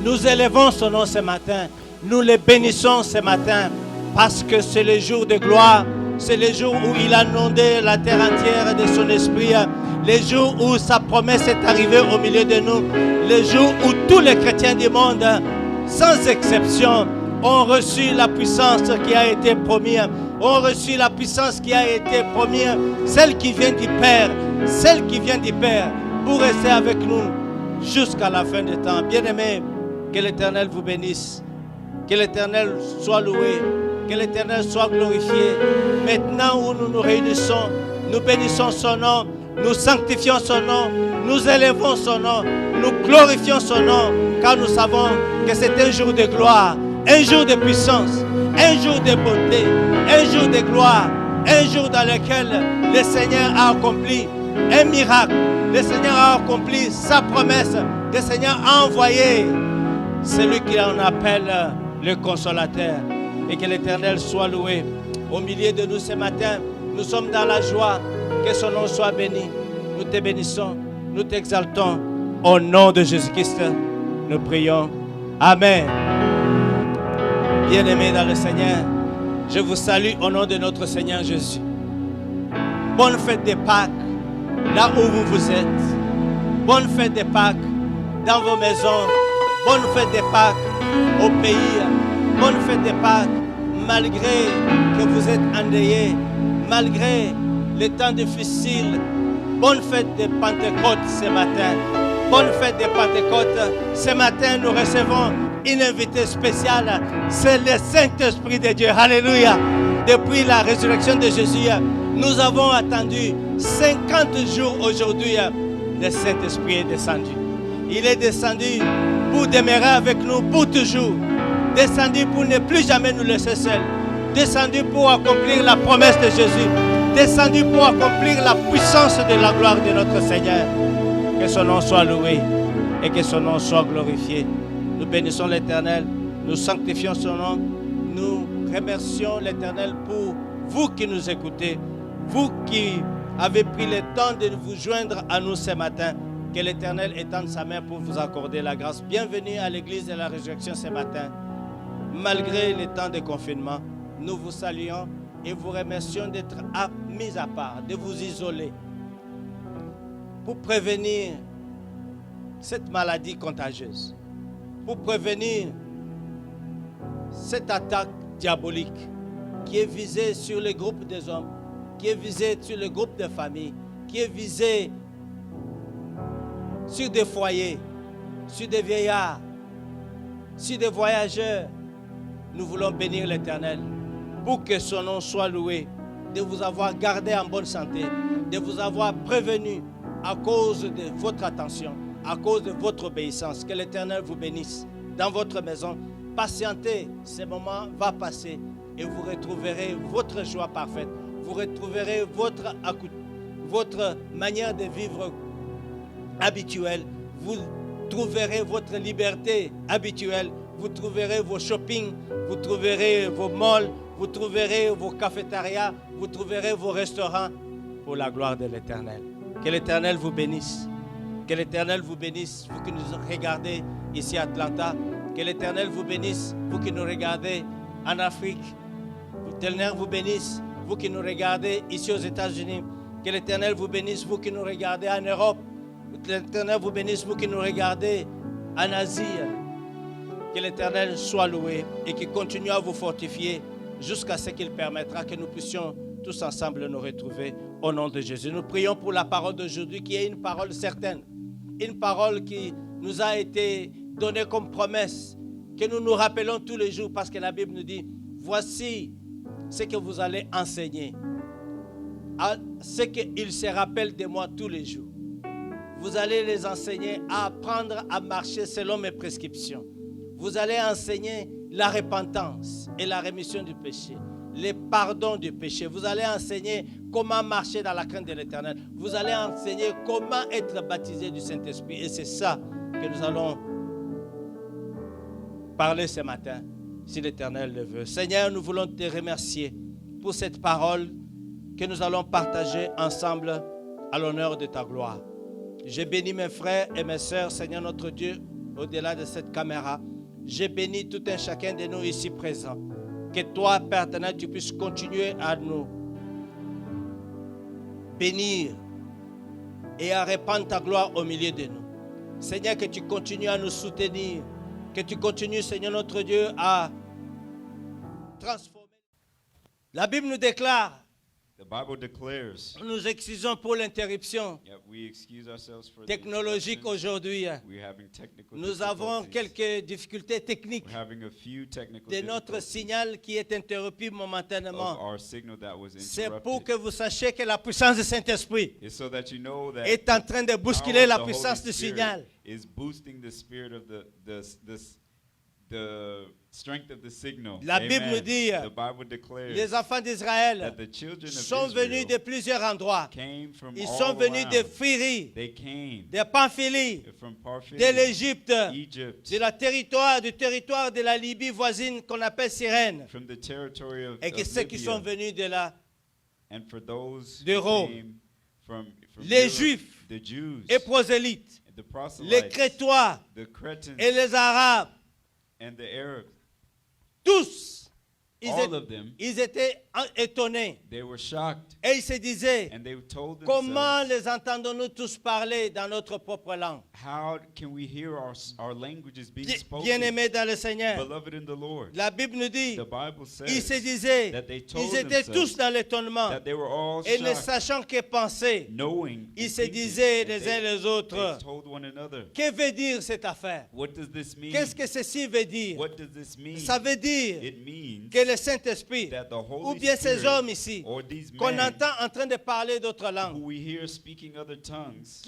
Nous élevons son nom ce matin. Nous le bénissons ce matin. Parce que c'est le jour de gloire. C'est le jour où il a inondé la terre entière de son esprit. Le jour où sa promesse est arrivée au milieu de nous. Le jour où tous les chrétiens du monde, sans exception, ont reçu la puissance qui a été promise. Ont reçu la puissance qui a été promise. Celle qui vient du Père. Celle qui vient du Père. Pour rester avec nous jusqu'à la fin du temps. Bien-aimés, que l'Éternel vous bénisse. Que l'Éternel soit loué. Que l'Éternel soit glorifié. Maintenant où nous nous réunissons, nous bénissons son nom. Nous sanctifions son nom, nous élevons son nom, nous glorifions son nom, car nous savons que c'est un jour de gloire, un jour de puissance, un jour de beauté, un jour de gloire, un jour dans lequel le Seigneur a accompli un miracle, le Seigneur a accompli sa promesse, le Seigneur a envoyé celui qui en appelle le consolateur. Et que l'Éternel soit loué au milieu de nous ce matin. Nous sommes dans la joie. Que son nom soit béni. Nous te bénissons, nous t'exaltons. Au nom de Jésus-Christ, nous prions. Amen. Bien-aimés dans le Seigneur, je vous salue au nom de notre Seigneur Jésus. Bonne fête de Pâques, là où vous êtes. Bonne fête de Pâques dans vos maisons. Bonne fête de Pâques au pays. Bonne fête de Pâques malgré que vous êtes endeuillés, malgré les temps difficiles. Bonne fête de Pentecôte ce matin. Bonne fête de Pentecôte. Ce matin, nous recevons une invitée spéciale. C'est le Saint-Esprit de Dieu. Alléluia. depuis la résurrection de Jésus, nous avons attendu 50 jours aujourd'hui. Le Saint-Esprit est descendu. Il est descendu pour demeurer avec nous pour toujours. Descendu pour ne plus jamais nous laisser seuls. Descendu pour accomplir la promesse de Jésus. Descendu pour accomplir la puissance de la gloire de notre Seigneur. Que son nom soit loué et que son nom soit glorifié. Nous bénissons l'Éternel, nous sanctifions son nom, nous remercions l'Éternel pour vous qui nous écoutez, vous qui avez pris le temps de vous joindre à nous ce matin. Que l'Éternel étende sa main pour vous accorder la grâce. Bienvenue à l'église de la résurrection ce matin. Malgré les temps de confinement, nous vous saluons et vous remercions d'être mis à part, de vous isoler pour prévenir cette maladie contagieuse, pour prévenir cette attaque diabolique qui est visée sur les groupes des hommes, qui est visée sur les groupes de familles, qui est visée sur des foyers, sur des vieillards, sur des voyageurs. Nous voulons bénir l'Éternel pour que son nom soit loué, de vous avoir gardé en bonne santé, de vous avoir prévenu à cause de votre attention, à cause de votre obéissance. Que l'Éternel vous bénisse dans votre maison. Patientez, ce moment va passer et vous retrouverez votre joie parfaite. Vous retrouverez votre manière de vivre habituelle. Vous trouverez votre liberté habituelle. Vous trouverez vos shopping, vous trouverez vos malls, vous trouverez vos cafétérias, vous trouverez vos restaurants pour la gloire de l'Éternel. Que l'Éternel vous bénisse. Que l'Éternel vous bénisse, vous qui nous regardez ici à Atlanta. Que l'Éternel vous bénisse, vous qui nous regardez en Afrique. Que l'Éternel vous bénisse, vous qui nous regardez ici aux États-Unis. Que l'Éternel vous bénisse, vous qui nous regardez en Europe. Que l'Éternel vous bénisse, vous qui nous regardez en Asie. Que l'Éternel soit loué et qu'il continue à vous fortifier jusqu'à ce qu'il permettra que nous puissions tous ensemble nous retrouver au nom de Jésus. Nous prions pour la parole d'aujourd'hui qui est une parole certaine, une parole qui nous a été donnée comme promesse, que nous nous rappelons tous les jours parce que la Bible nous dit, voici ce que vous allez enseigner, à ce qu'ils se rappellent de moi tous les jours. Vous allez les enseigner à apprendre à marcher selon mes prescriptions. Vous allez enseigner la repentance et la rémission du péché, le pardon du péché. Vous allez enseigner comment marcher dans la crainte de l'Éternel. Vous allez enseigner comment être baptisé du Saint-Esprit. Et c'est ça que nous allons parler ce matin, si l'Éternel le veut. Seigneur, nous voulons te remercier pour cette parole que nous allons partager ensemble à l'honneur de ta gloire. Je bénis mes frères et mes sœurs, Seigneur notre Dieu, au-delà de cette caméra. Je bénis tout un chacun de nous ici présents. Que toi, Père éternel, tu puisses continuer à nous bénir et à répandre ta gloire au milieu de nous. Seigneur, que tu continues à nous soutenir. Que tu continues, Seigneur notre Dieu, à transformer. La Bible nous déclare, The Bible declares, nous excusons pour l'interruption we excuse ourselves for the technologique interruptions. aujourd'hui. We're having technical Nous avons difficulties. quelques difficultés techniques We're having a few technical de notre difficulties signal qui est interrompu of momentanément. our signal that was C'est pour interrupted. que vous sachiez que la puissance du Saint-Esprit It's so that you know that est en train de the bousculer power la of the puissance Holy du Spirit signal. is boosting the spirit of the strength of the signal. La Bible nous dit, the Bible declares Les enfants d'Israël that the children of sont venus de Israel plusieurs endroits. came from Ils all sont venus de around. Phyrie, They came de Pamphylie, from Pamphylie, de l'Égypte, Egypt, du territoire de la Libye voisine qu'on appelle Cyrène. from the territory of, Et que of ceux qui sont Libya. venus de là, And for those de who Rome, came from les Europe, Juifs the Jews, et prosélytes, the les proselytes, Crétois the Cretans, et les Arabes, and the Arabs, tous, all of them, ils étaient étonnés. they were shocked, Et ils se disaient, and they told comment themselves, les entendons-nous tous parler dans notre propre langue? how can we hear our languages being spoken? Bien-aimés dans le Seigneur, Beloved in the Lord, la Bible nous dit, the Bible ils se says disaient, that they told ils étaient themselves tous dans l'étonnement. that they were all Et ne shocked, sachant que penser, knowing, ils and se thinking, disaient and les they- uns les autres, they told one another, que veut dire cette affaire? what does this mean? Qu'est-ce que ceci veut dire? What does this mean? Ça veut dire It means que le Saint-Esprit, that the ou Holy bien ces Spirit hommes ici, or these qu'on men entend en train de parler d'autres who langues, we hear speaking other tongues,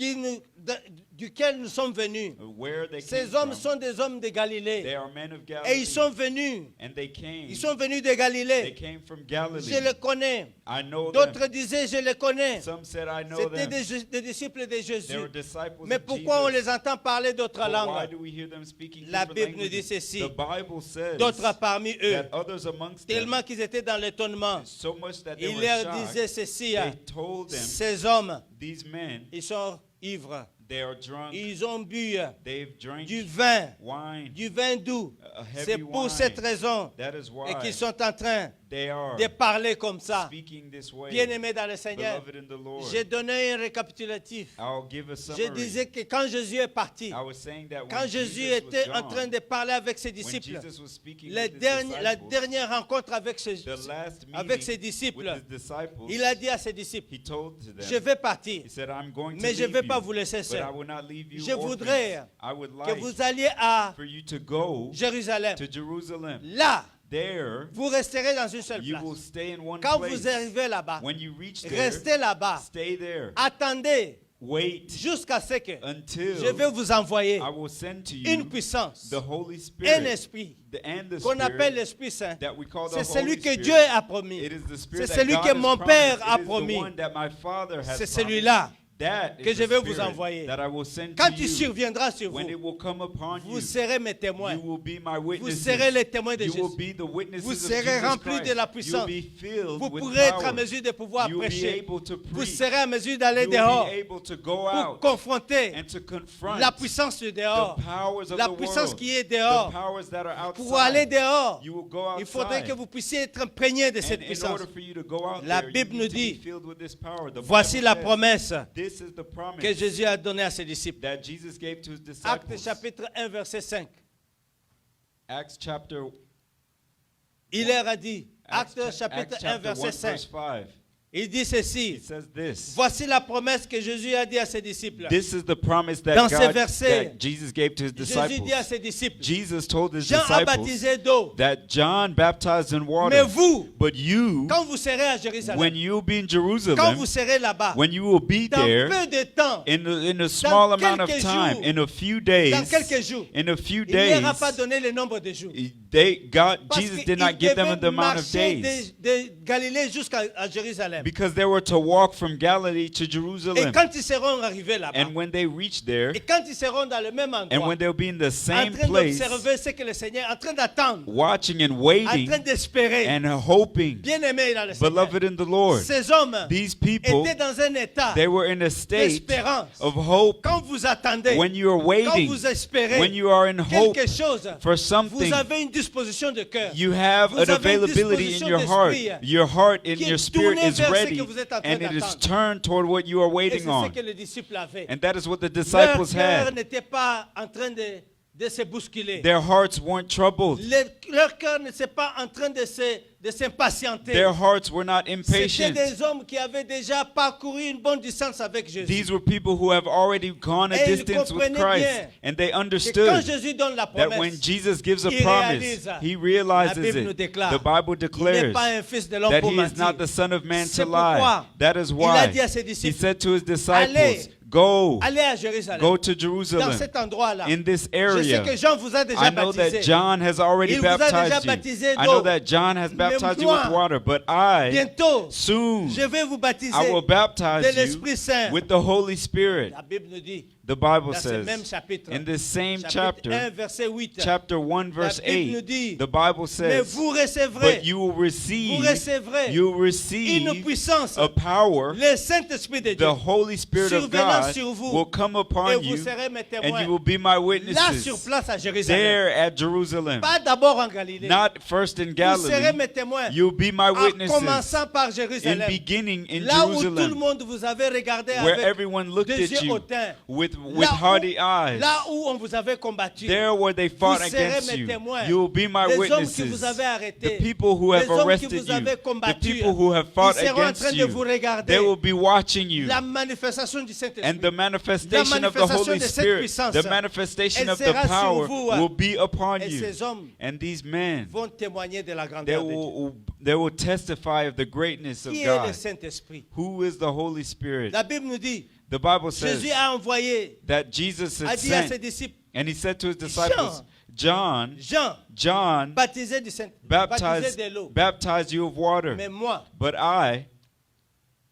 duquel nous sommes venus. where they came Ces hommes from, sont des hommes de they Galilée. are men of Et Galilee. ils sont venus. And they came. Ils sont venus de They Galilée. came from Galilee. Je les connais. I know D'autres them. disaient, je les connais. Some said I know C'était them. des disciples de They Jésus. were disciples Mais of pourquoi on Jesus. les entend parler d'autres But why langues? do we hear them speaking La different Bible nous dit languages? ceci. The Bible says D'autres parmi eux, that others amongst them, tellement qu'ils étaient dans l'étonnement, so much that they il were leur shocked, disait ceci, they told them, ces hommes, these men, ils sont ivres. they are drunk, Ils ont bu they've drank du vin doux. a heavy C'est pour wine. cette raison That is et why qu'ils sont en train they are de parler comme ça. speaking this way. Bien-aimés dans le Seigneur, Beloved in the Lord, j'ai donné un récapitulatif. I'll give a Je summary. disais que quand Jésus est parti, I was saying that quand when Jésus Jesus était was en train gone, de parler avec ses when disciples, Jesus was speaking la with his disciples, dernière rencontre avec ses the last avec ses meeting disciples, with his disciples, il a dit à ses disciples, he told to them, je vais partir, he said, I'm going to mais je ne leave vais pas you, vous laisser but I seul. will not leave you Je orphans. voudrais I would que like vous alliez à for you to go Jérusalem. to Jerusalem. Là, There, vous resterez dans une seule you will place. stay in one Quand place. vous arrivez là-bas, When you reach there, restez là-bas. stay there. Attendez Wait jusqu'à ce que until je vais vous envoyer I will send to une you puissance, the Holy un Spirit, esprit and the qu'on appelle Spirit l'Esprit Saint. that we call the C'est celui Holy que Spirit. Dieu a promis. It is the Spirit C'est that celui God que has mon promised. Père a It is promis. the one that my Father has C'est promised. celui-là That is que je the vais vous Spirit envoyer. that I will send Quand to il you. surviendra sur When it vous, will come upon vous you, serez mes témoins. you will be my Vous witnesses. serez les témoins de You will Jésus. be the witnesses Vous of serez Jesus remplis Christ. de la You will puissance. be filled Vous with pourrez être power. en mesure de pouvoir You will be prêcher. able to Vous preach. serez en mesure d'aller You will dehors be able to go pour out confronter and to confront la puissance de dehors, the powers of la the puissance world, qui est the dehors. powers that are outside. Pour aller dehors, You will go il faudrait outside. que vous puissiez être imprégné de And cette in puissance. order for you to go out La there, you Bible need nous to be dit, filled with this power. The voici Bible la says, promesse this is the promise que Jésus a donnée à ses disciples. that Jesus gave to his disciples. Actes chapitre 1, verset 5. Acts chapter Il leur a dit, Acts Actes chapitre 1, chapter 1, verset 5. verse 5. Il dit It ceci, says this. voici la promesse que Jésus a dit à ses disciples. This is the promise Dans that ces God, versets, that Jesus gave to his Jésus disciples. dit à ses disciples, Jesus told his Jean a disciples baptisé d'eau, that John baptized in mais water, vous, but you, quand vous serez à Jérusalem, when you'll be in quand Jerusalem, vous serez là-bas, when you will be dans there, peu de temps, in a small amount of quelques time, jours, in a few days, dans quelques jours, in a few il n'y aura pas days, donné le nombre de jours. Jesus Parce did not qu'ils give them the devaient amount of marcher days de Galilée jusqu'à Jérusalem. because they were to walk from Galilee to Et Jerusalem. quand ils seront arrivés là-bas, And when they reach there, et quand ils seront dans le même and endroit, when they'll be in the en same train place, d'observer ce que le Seigneur est en train d'attendre, watching and en waiting train d'espérer, and hoping, bien-aimés dans le Seigneur, beloved in the Lord, ces hommes these people, étaient dans un état they were in a state d'espérance. of hope. Quand vous attendez, When you are quand waiting, vous espérez when you are in hope quelque chose, for vous something, avez une disposition de cœur. you have Vous an avez une availability in disposition your heart. d'esprit Your heart and qui est your spirit tournée is vers ce ready, que vous êtes en train and it is d'attendre. turned toward what you are Et waiting c'est ce on. que les disciples avaient. And that is what the Leur disciples cœur had. n'était pas en train de se bousculer. Their hearts weren't troubled. Leur cœur n'était pas en train de s'impatienter. Their hearts were not C'était impatient. des hommes qui avaient déjà parcouru une bonne distance avec Jésus. These were people who have already gone a Et ils distance with comprenaient Christ. bien And they Et quand understood Jésus donne la that when promesse, Jesus gives a il promise, réalise. he La realizes Bible nous it. déclare, The Bible il n'est declares pas un fils de l'homme that pour he is not mentir. the Son of Man C'est to lie. pourquoi That is il a why dit à ses he disciples, said to his Allez, disciples, Go, allez à Jérusalem. go to Dans Jerusalem. cet endroit-là, In this je sais area, que Jean vous a déjà I know baptisé. that John has already Il vous a déjà baptized baptisé you. I know d'eau. that John has baptized you moi, with water, but I, Bientôt, soon, je vais vous baptiser I will de baptize you l'Esprit Saint. with the Holy Spirit. La Bible nous dit, The Bible dans ce même says, chapitre, in this same chapitre 1, chapter, verset 8, chapter 1, verse La Bible nous 8, dit, the Bible mais says, vous recevrez, but you will receive, une receive puissance, a power, le Saint-Esprit de Dieu, the Holy Spirit of survenant God sur vous, will come et upon vous you, serez mes and témoins. you will be my Là, sur witnesses place à Jérusalem. there at Jerusalem. Pas d'abord en Galilée. Not first in Vous serez Galilee, mes témoins. you'll be my En witnesses commençant par in Jérusalem. beginning in Là où tout le Jerusalem, monde vous avait regardé where avec everyone looked des at yeux you hautains. with with Là où- hardy eyes. Là où on vous avait combattu, There where they fought vous serez against mes you, témoins. you will be my Les hommes qui witnesses. vous avez arrêtés, The people who have les hommes qui arrested vous avez you, the combattu, people who have fought ils seront en train against de vous you, regarder. they will be watching you. La manifestation du Saint-Esprit, And the manifestation of the Holy de cette Spirit, puissance, the manifestation elle of the sera sur power vous, will be upon et you. ces hommes And these men, vont témoigner de la they grandeur de Dieu. will testify of the greatness of Qui est le God. Saint-Esprit? Who is the Holy Spirit? La Bible nous dit, The Bible says Jésus a envoyé, that Jesus a had dit à ses sent, disciples, and he said to his disciples, John, Jean, baptisé du Saint, baptisé de l'eau. baptize you of water, Mais moi, but I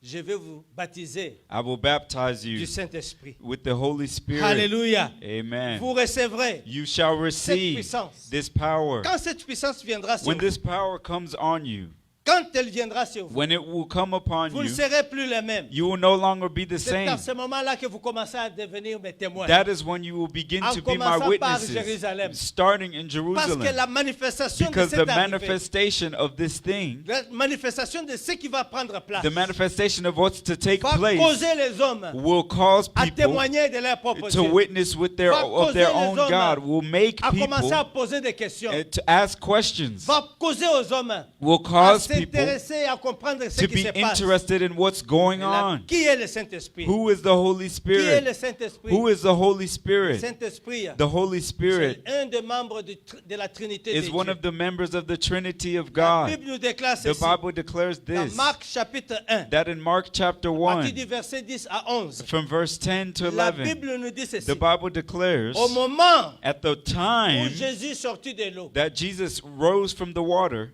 je vais vous baptiser will baptize du you Saint-Esprit. with the Holy Spirit. Alléluia. Amen. Vous recevrez You shall cette receive puissance. this power. Quand cette puissance viendra sur When vous, this power comes on you, quand elle viendra sur vous, when it will come upon vous ne you, serez plus les mêmes. you will no longer be the C'est same. à ce moment-là que vous commencez à devenir mes témoins. That is when you will begin En to be my commençant par witnesses, Jérusalem. starting in Parce Jerusalem. que la manifestation de Because the cette arrivée, manifestation of this thing, la manifestation de ce qui va prendre place, the manifestation of what's to take va place, causer les hommes will cause à people témoigner de leur propre to Dieu, witness with their, Va of their causer les own hommes God, will make à commencer à people poser des questions, to ask questions, va causer aux hommes will à cause people s'intéresser, à comprendre ce to qui be se passe. interested in what's going Et là, on. qui est le Saint-Esprit? Who is the Holy Qui est Spirit? le Saint-Esprit? Who is the Holy Le Spirit? Saint-Esprit, The Holy Spirit c'est un des membres de la Trinité de is one Dieu. of the members of the Trinity of La God. Bible nous déclare The ceci. Bible declares Dans this, Marc chapitre 1, that in Mark chapter à partir 1, du verset 10 à 11, from verse 10 to la 11, Bible nous dit ceci. the Bible declares, Au moment at the où time Jésus sortit de l'eau, that Jesus rose from the water,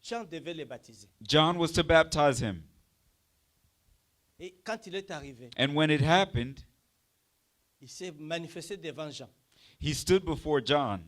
Jean devait le baptiser. John was to baptize him. Et quand il est arrivé, And when it happened, il s'est manifesté devant Jean. he stood before John.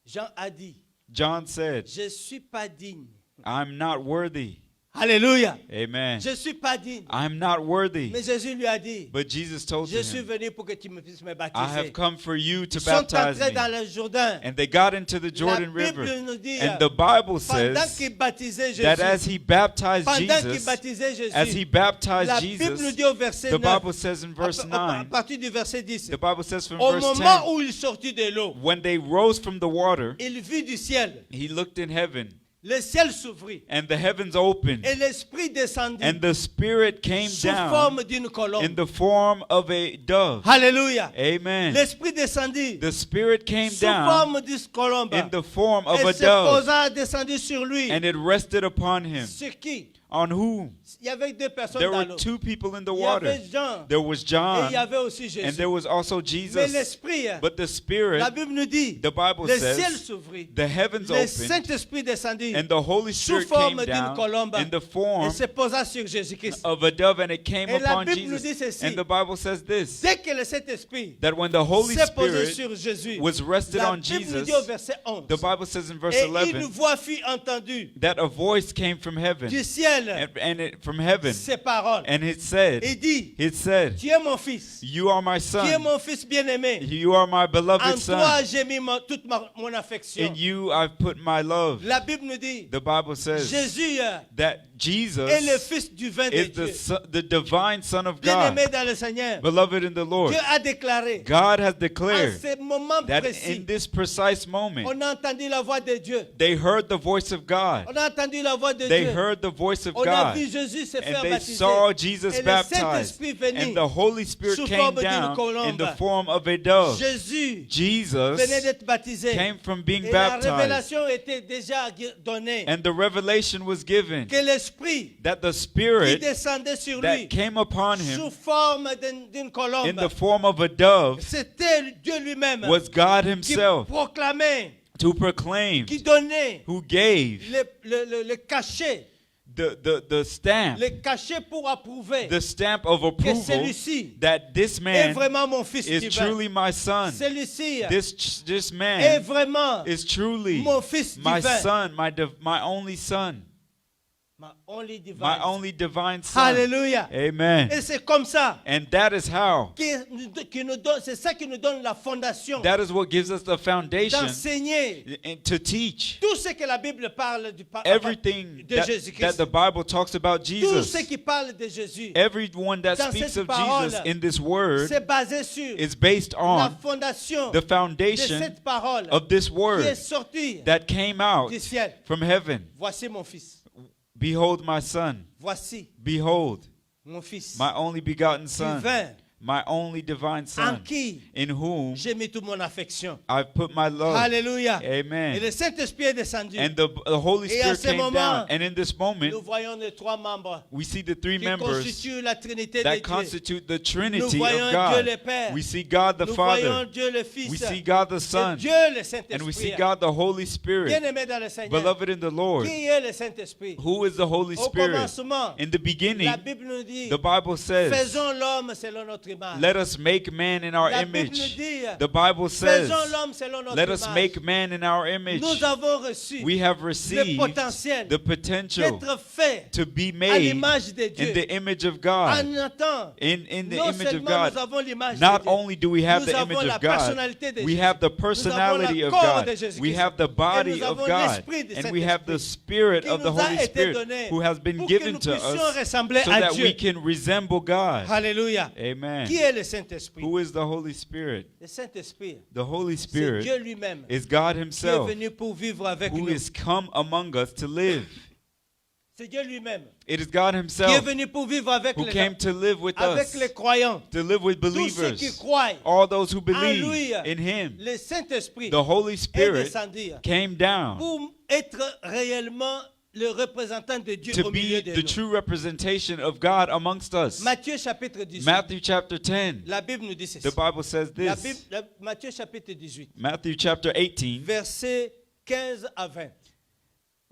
Jean a dit, John said, je ne suis pas digne. I'm not worthy. Alléluia. Amen. Je ne suis pas digne. I'm not worthy. Mais Jésus lui a dit, But Jesus told je suis him, venu pour que tu me puisses me I baptiser. have come for you to Ils sont baptize entrés dans me. le Jourdain. And they got into the La Jordan Bible River. nous dit, And the Bible pendant says qu'il baptisait that as Jésus, he baptized pendant qu'il Jesus, baptisait Jésus, as he baptized la Bible nous Jesus, dit au verset the 9, Bible says in verse à 9, partir du verset 10, the Bible says from au verse moment 10, où il sortit de l'eau, when they rose from the water, il vit du ciel, he looked in heaven, le ciel s'ouvrit and the heavens opened, et l'Esprit descendit and the Spirit came sous down forme d'une in colombe. the form of a dove. Alléluia. Amen. L'Esprit descendit The Spirit came sous down forme d'une colombe in the form of et a se dove, posa, descendit sur lui. and it rested upon him. Sur qui? On whom? Il y avait deux personnes There dans were l'eau. two people in the Il y water. avait Jean There was et il y John, avait aussi and Jésus. there was also Mais Jesus. l'Esprit, But the Spirit, la Bible nous dit, the Bible le ciel says, s'ouvrit, the heavens le opened, Saint-Esprit descendit and the Holy sous Spirit forme came d'une down colombe in the et form se posa sur Jésus-Christ. of a dove, and it came Et la upon Bible nous Jesus. dit ceci. And the Bible says this, Dès que le Saint-Esprit that when the Holy s'est posé Spirit sur Jésus, was rested la on Bible nous Jesus, dit au verset 11, the Bible says in verse et une 11, voix fut entendue that a voice came from heaven, du ciel, and it, from heaven, ces paroles. and it said, Il dit, tu es mon fils, you are my tu es son, mon fils bien-aimé. you are my En beloved toi, son, j'ai mis toute mon affection. in you I've put my love. La Bible nous dit, The Bible says Jésus that Jesus est le fils du vin de is Dieu. the divine Son of God, Bien-aimé dans le Seigneur, beloved in the Lord. Dieu a déclaré, God has en declared ce moment that précis, in this precise moment, on a entendu la voix de Dieu. they heard the voice of God. On a entendu la voix de They Dieu. heard the voice of On a God. vu Jésus se And faire they baptiser. saw Jesus Et le baptized. Saint-Esprit venait And the Holy Spirit sous came forme d'une down colombe. in the form of a dove. Jésus Jesus venait d'être baptisé. came from being Et la baptized. révélation était déjà donnée. And the revelation was given Que l'Esprit that the qui Spirit descendait sur lui that came upon sous him forme d'une in colombe, the form of a dove c'était Dieu lui-même was God qui himself proclamait, to proclaim, qui donnait who gave le cachet, the stamp, le cachet pour approuver the stamp of que approval celui-ci that this est man vraiment mon fils is divin. truly my son. Celui-ci This est man vraiment is truly mon fils my divin. son, my only son. My only divine my son. only divine son. Alléluia. Amen. Et c'est comme ça. And that is how. C'est ça qui nous donne la fondation That is what gives us the foundation d'enseigner and to teach tout ce que la Bible parle everything de that Jésus-Christ. the Bible talks about Tout Jesus. ce qui parle de Jésus, Everyone that Dans speaks cette of parole, Jesus in this word c'est basé sur is based la on fondation the de foundation cette parole of this qui est word sortie that came out du ciel. from heaven. Voici mon fils. Behold my son. Voici Behold mon fils. my only begotten son. Divin, My only divine en son, qui in whom j'ai mis toute mon affection. I've put my love. Alléluia. Et Amen. le Saint-Esprit est descendu. And the Holy Et à Spirit ce came moment, down. And in this moment, Nous voyons les trois membres we see the three qui members constituent la Trinité de that Dieu. constitute the Nous Trinity voyons of Dieu God. le Père. We see God the Nous voyons Father. Dieu le Fils. We see God the Et Son. Dieu le And we see Saint-Esprit. God the Holy Spirit. Bien-aimé dans le Seigneur. Beloved in the Lord. Qui est le Saint-Esprit? Who is the Holy Au Spirit? commencement, In the beginning, la Bible nous dit, the Bible says, faisons l'homme selon notre image. let us make man in our La Bible nous image. dit, The Bible says, faisons l'homme selon notre let us image. make man in our image. Nous avons reçu We have le received potentiel the potential d'être fait to be à made l'image de Dieu. in the image of God. En un temps, In the non image of seulement nous God. avons l'image Not de Dieu, only do we have nous the avons image la of God, personnalité de we Jésus. have the Nous avons personality la of corps de God. Jésus-Christ. We have the Et body nous of avons God. l'esprit du And we have the Saint-Esprit Spirit qui of the nous a Holy été Spirit donné who has been pour que given nous to puissions us ressembler so à that Dieu. we can resemble God. Alléluia. Amen. Qui est le Saint-Esprit? Who is the Holy Spirit? Le Saint-Esprit, The Holy c'est Dieu Spirit lui-même is God qui est Himself venu pour vivre avec who nous. is come among us to live. C'est Dieu lui-même It is God qui est Himself venu pour vivre avec who les came to live with avec us, les croyants. to live with Tous ceux qui believers, croient all those who en believe lui, in Him. le Saint-Esprit The Holy est Spirit descendu came down pour être réellement le représentant de Dieu to au milieu be de the nous. true representation of God amongst us. Matthieu chapitre 18. Matthew chapter 10, La Bible nous dit ceci. the Bible says La this. Bible, Matthieu chapitre 18, Matthew chapter 18, versets 15 à 20.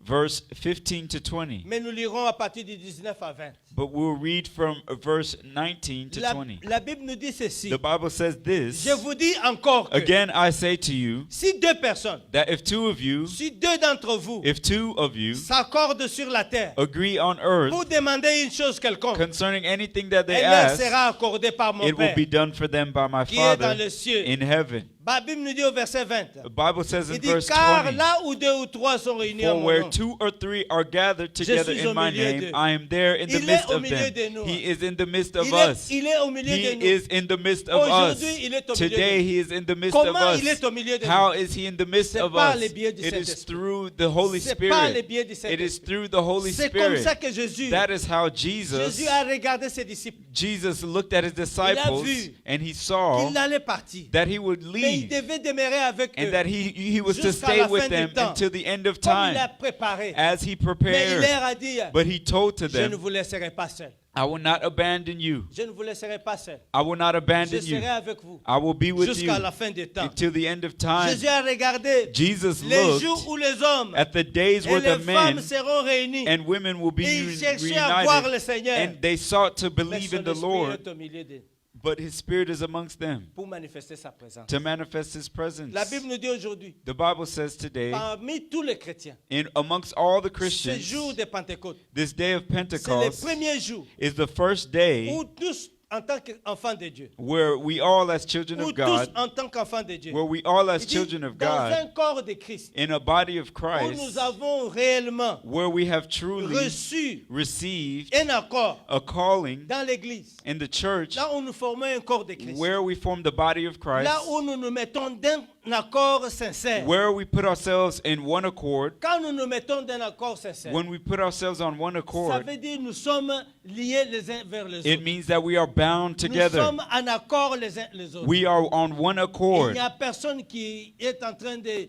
verse 15 to 20. Mais nous lirons à partir du 19 à 20. But we'll read from verse 19 to 20. La Bible nous dit ceci. The Bible says this. Je vous dis encore que Again, I say to you si deux personnes, that if two of you, si deux d'entre vous if two of you s'accordent sur la terre agree on earth pour demander une chose quelconque, concerning anything that they elle leur ask, sera accordée par mon it will Père be done for them by my qui est dans Father les cieux. in heaven. La Bible nous dit au verset 20. The Bible says in Il dit, verse car 20, là où deux ou trois sont réunis en for mon where nom, two or three are gathered together suis au in my milieu name, d'eux. I am there in the Il est midst au of milieu de them. nous. He is in the midst of il us. est au milieu He de nous. is in the midst of us. Aujourd'hui, il est au milieu de Today nous. he is in the midst of Comment us. il est au milieu de How nous? is he in the midst C'est of par us? le biais du It is Saint-Esprit. through the Holy C'est par le biais Spirit. du It Saint-Esprit. is through the Holy C'est comme ça Spirit. que Jésus, That is how Jesus Jésus a regardé ses disciples. Jesus looked at his disciples vu and he saw Il allait partir. that he would Mais il leave devait demeurer avec eux. and that he was to jusqu'à stay la with fin du them temps. until the end of Comme il a time préparé. as he Mais il prepared. leur a dit, But he told to je ne them, vous laisserai pas seul. I will not abandon you. Je ne vous laisserai pas seul. I will not Je abandon you. serai avec vous I will be with you jusqu'à la fin des temps. until the end of time. Jésus a regardé Jesus les jours looked où les hommes at the days et where les the femmes men seront réunis. and women will be Et ils cherchaient à voir le reunited, Seigneur. and they sought to Mais believe son in the esprit Lord, est au milieu d'eux but his Spirit is amongst them pour manifester sa présence. to manifest his presence. La Bible nous dit aujourd'hui, The Bible says today, parmi tous les chrétiens, amongst all the ce Christians, jour de Pentecôte, this day of c'est le Pentecost premier jour is the first day où tous, en tant qu'enfants de Dieu, where we all as children où of tous, God, en tant qu'enfants de Dieu, where we all as il dit, children of dans un God, corps de Christ, in a body of où Christ, nous avons réellement where we have truly reçu received un accord a calling dans l'Église, in the church, là où nous formons un corps de Christ, where we form the body of Christ, là où nous nous mettons d'un accord sincère. where we put ourselves in one accord. Quand nous nous mettons d'un accord sincère, When we put ourselves on one ça accord, veut dire nous sommes liés les uns vers les it autres. means that we are bound Nous together. sommes en accord les uns les autres. We are on one Il n'y accord. a personne qui est en train de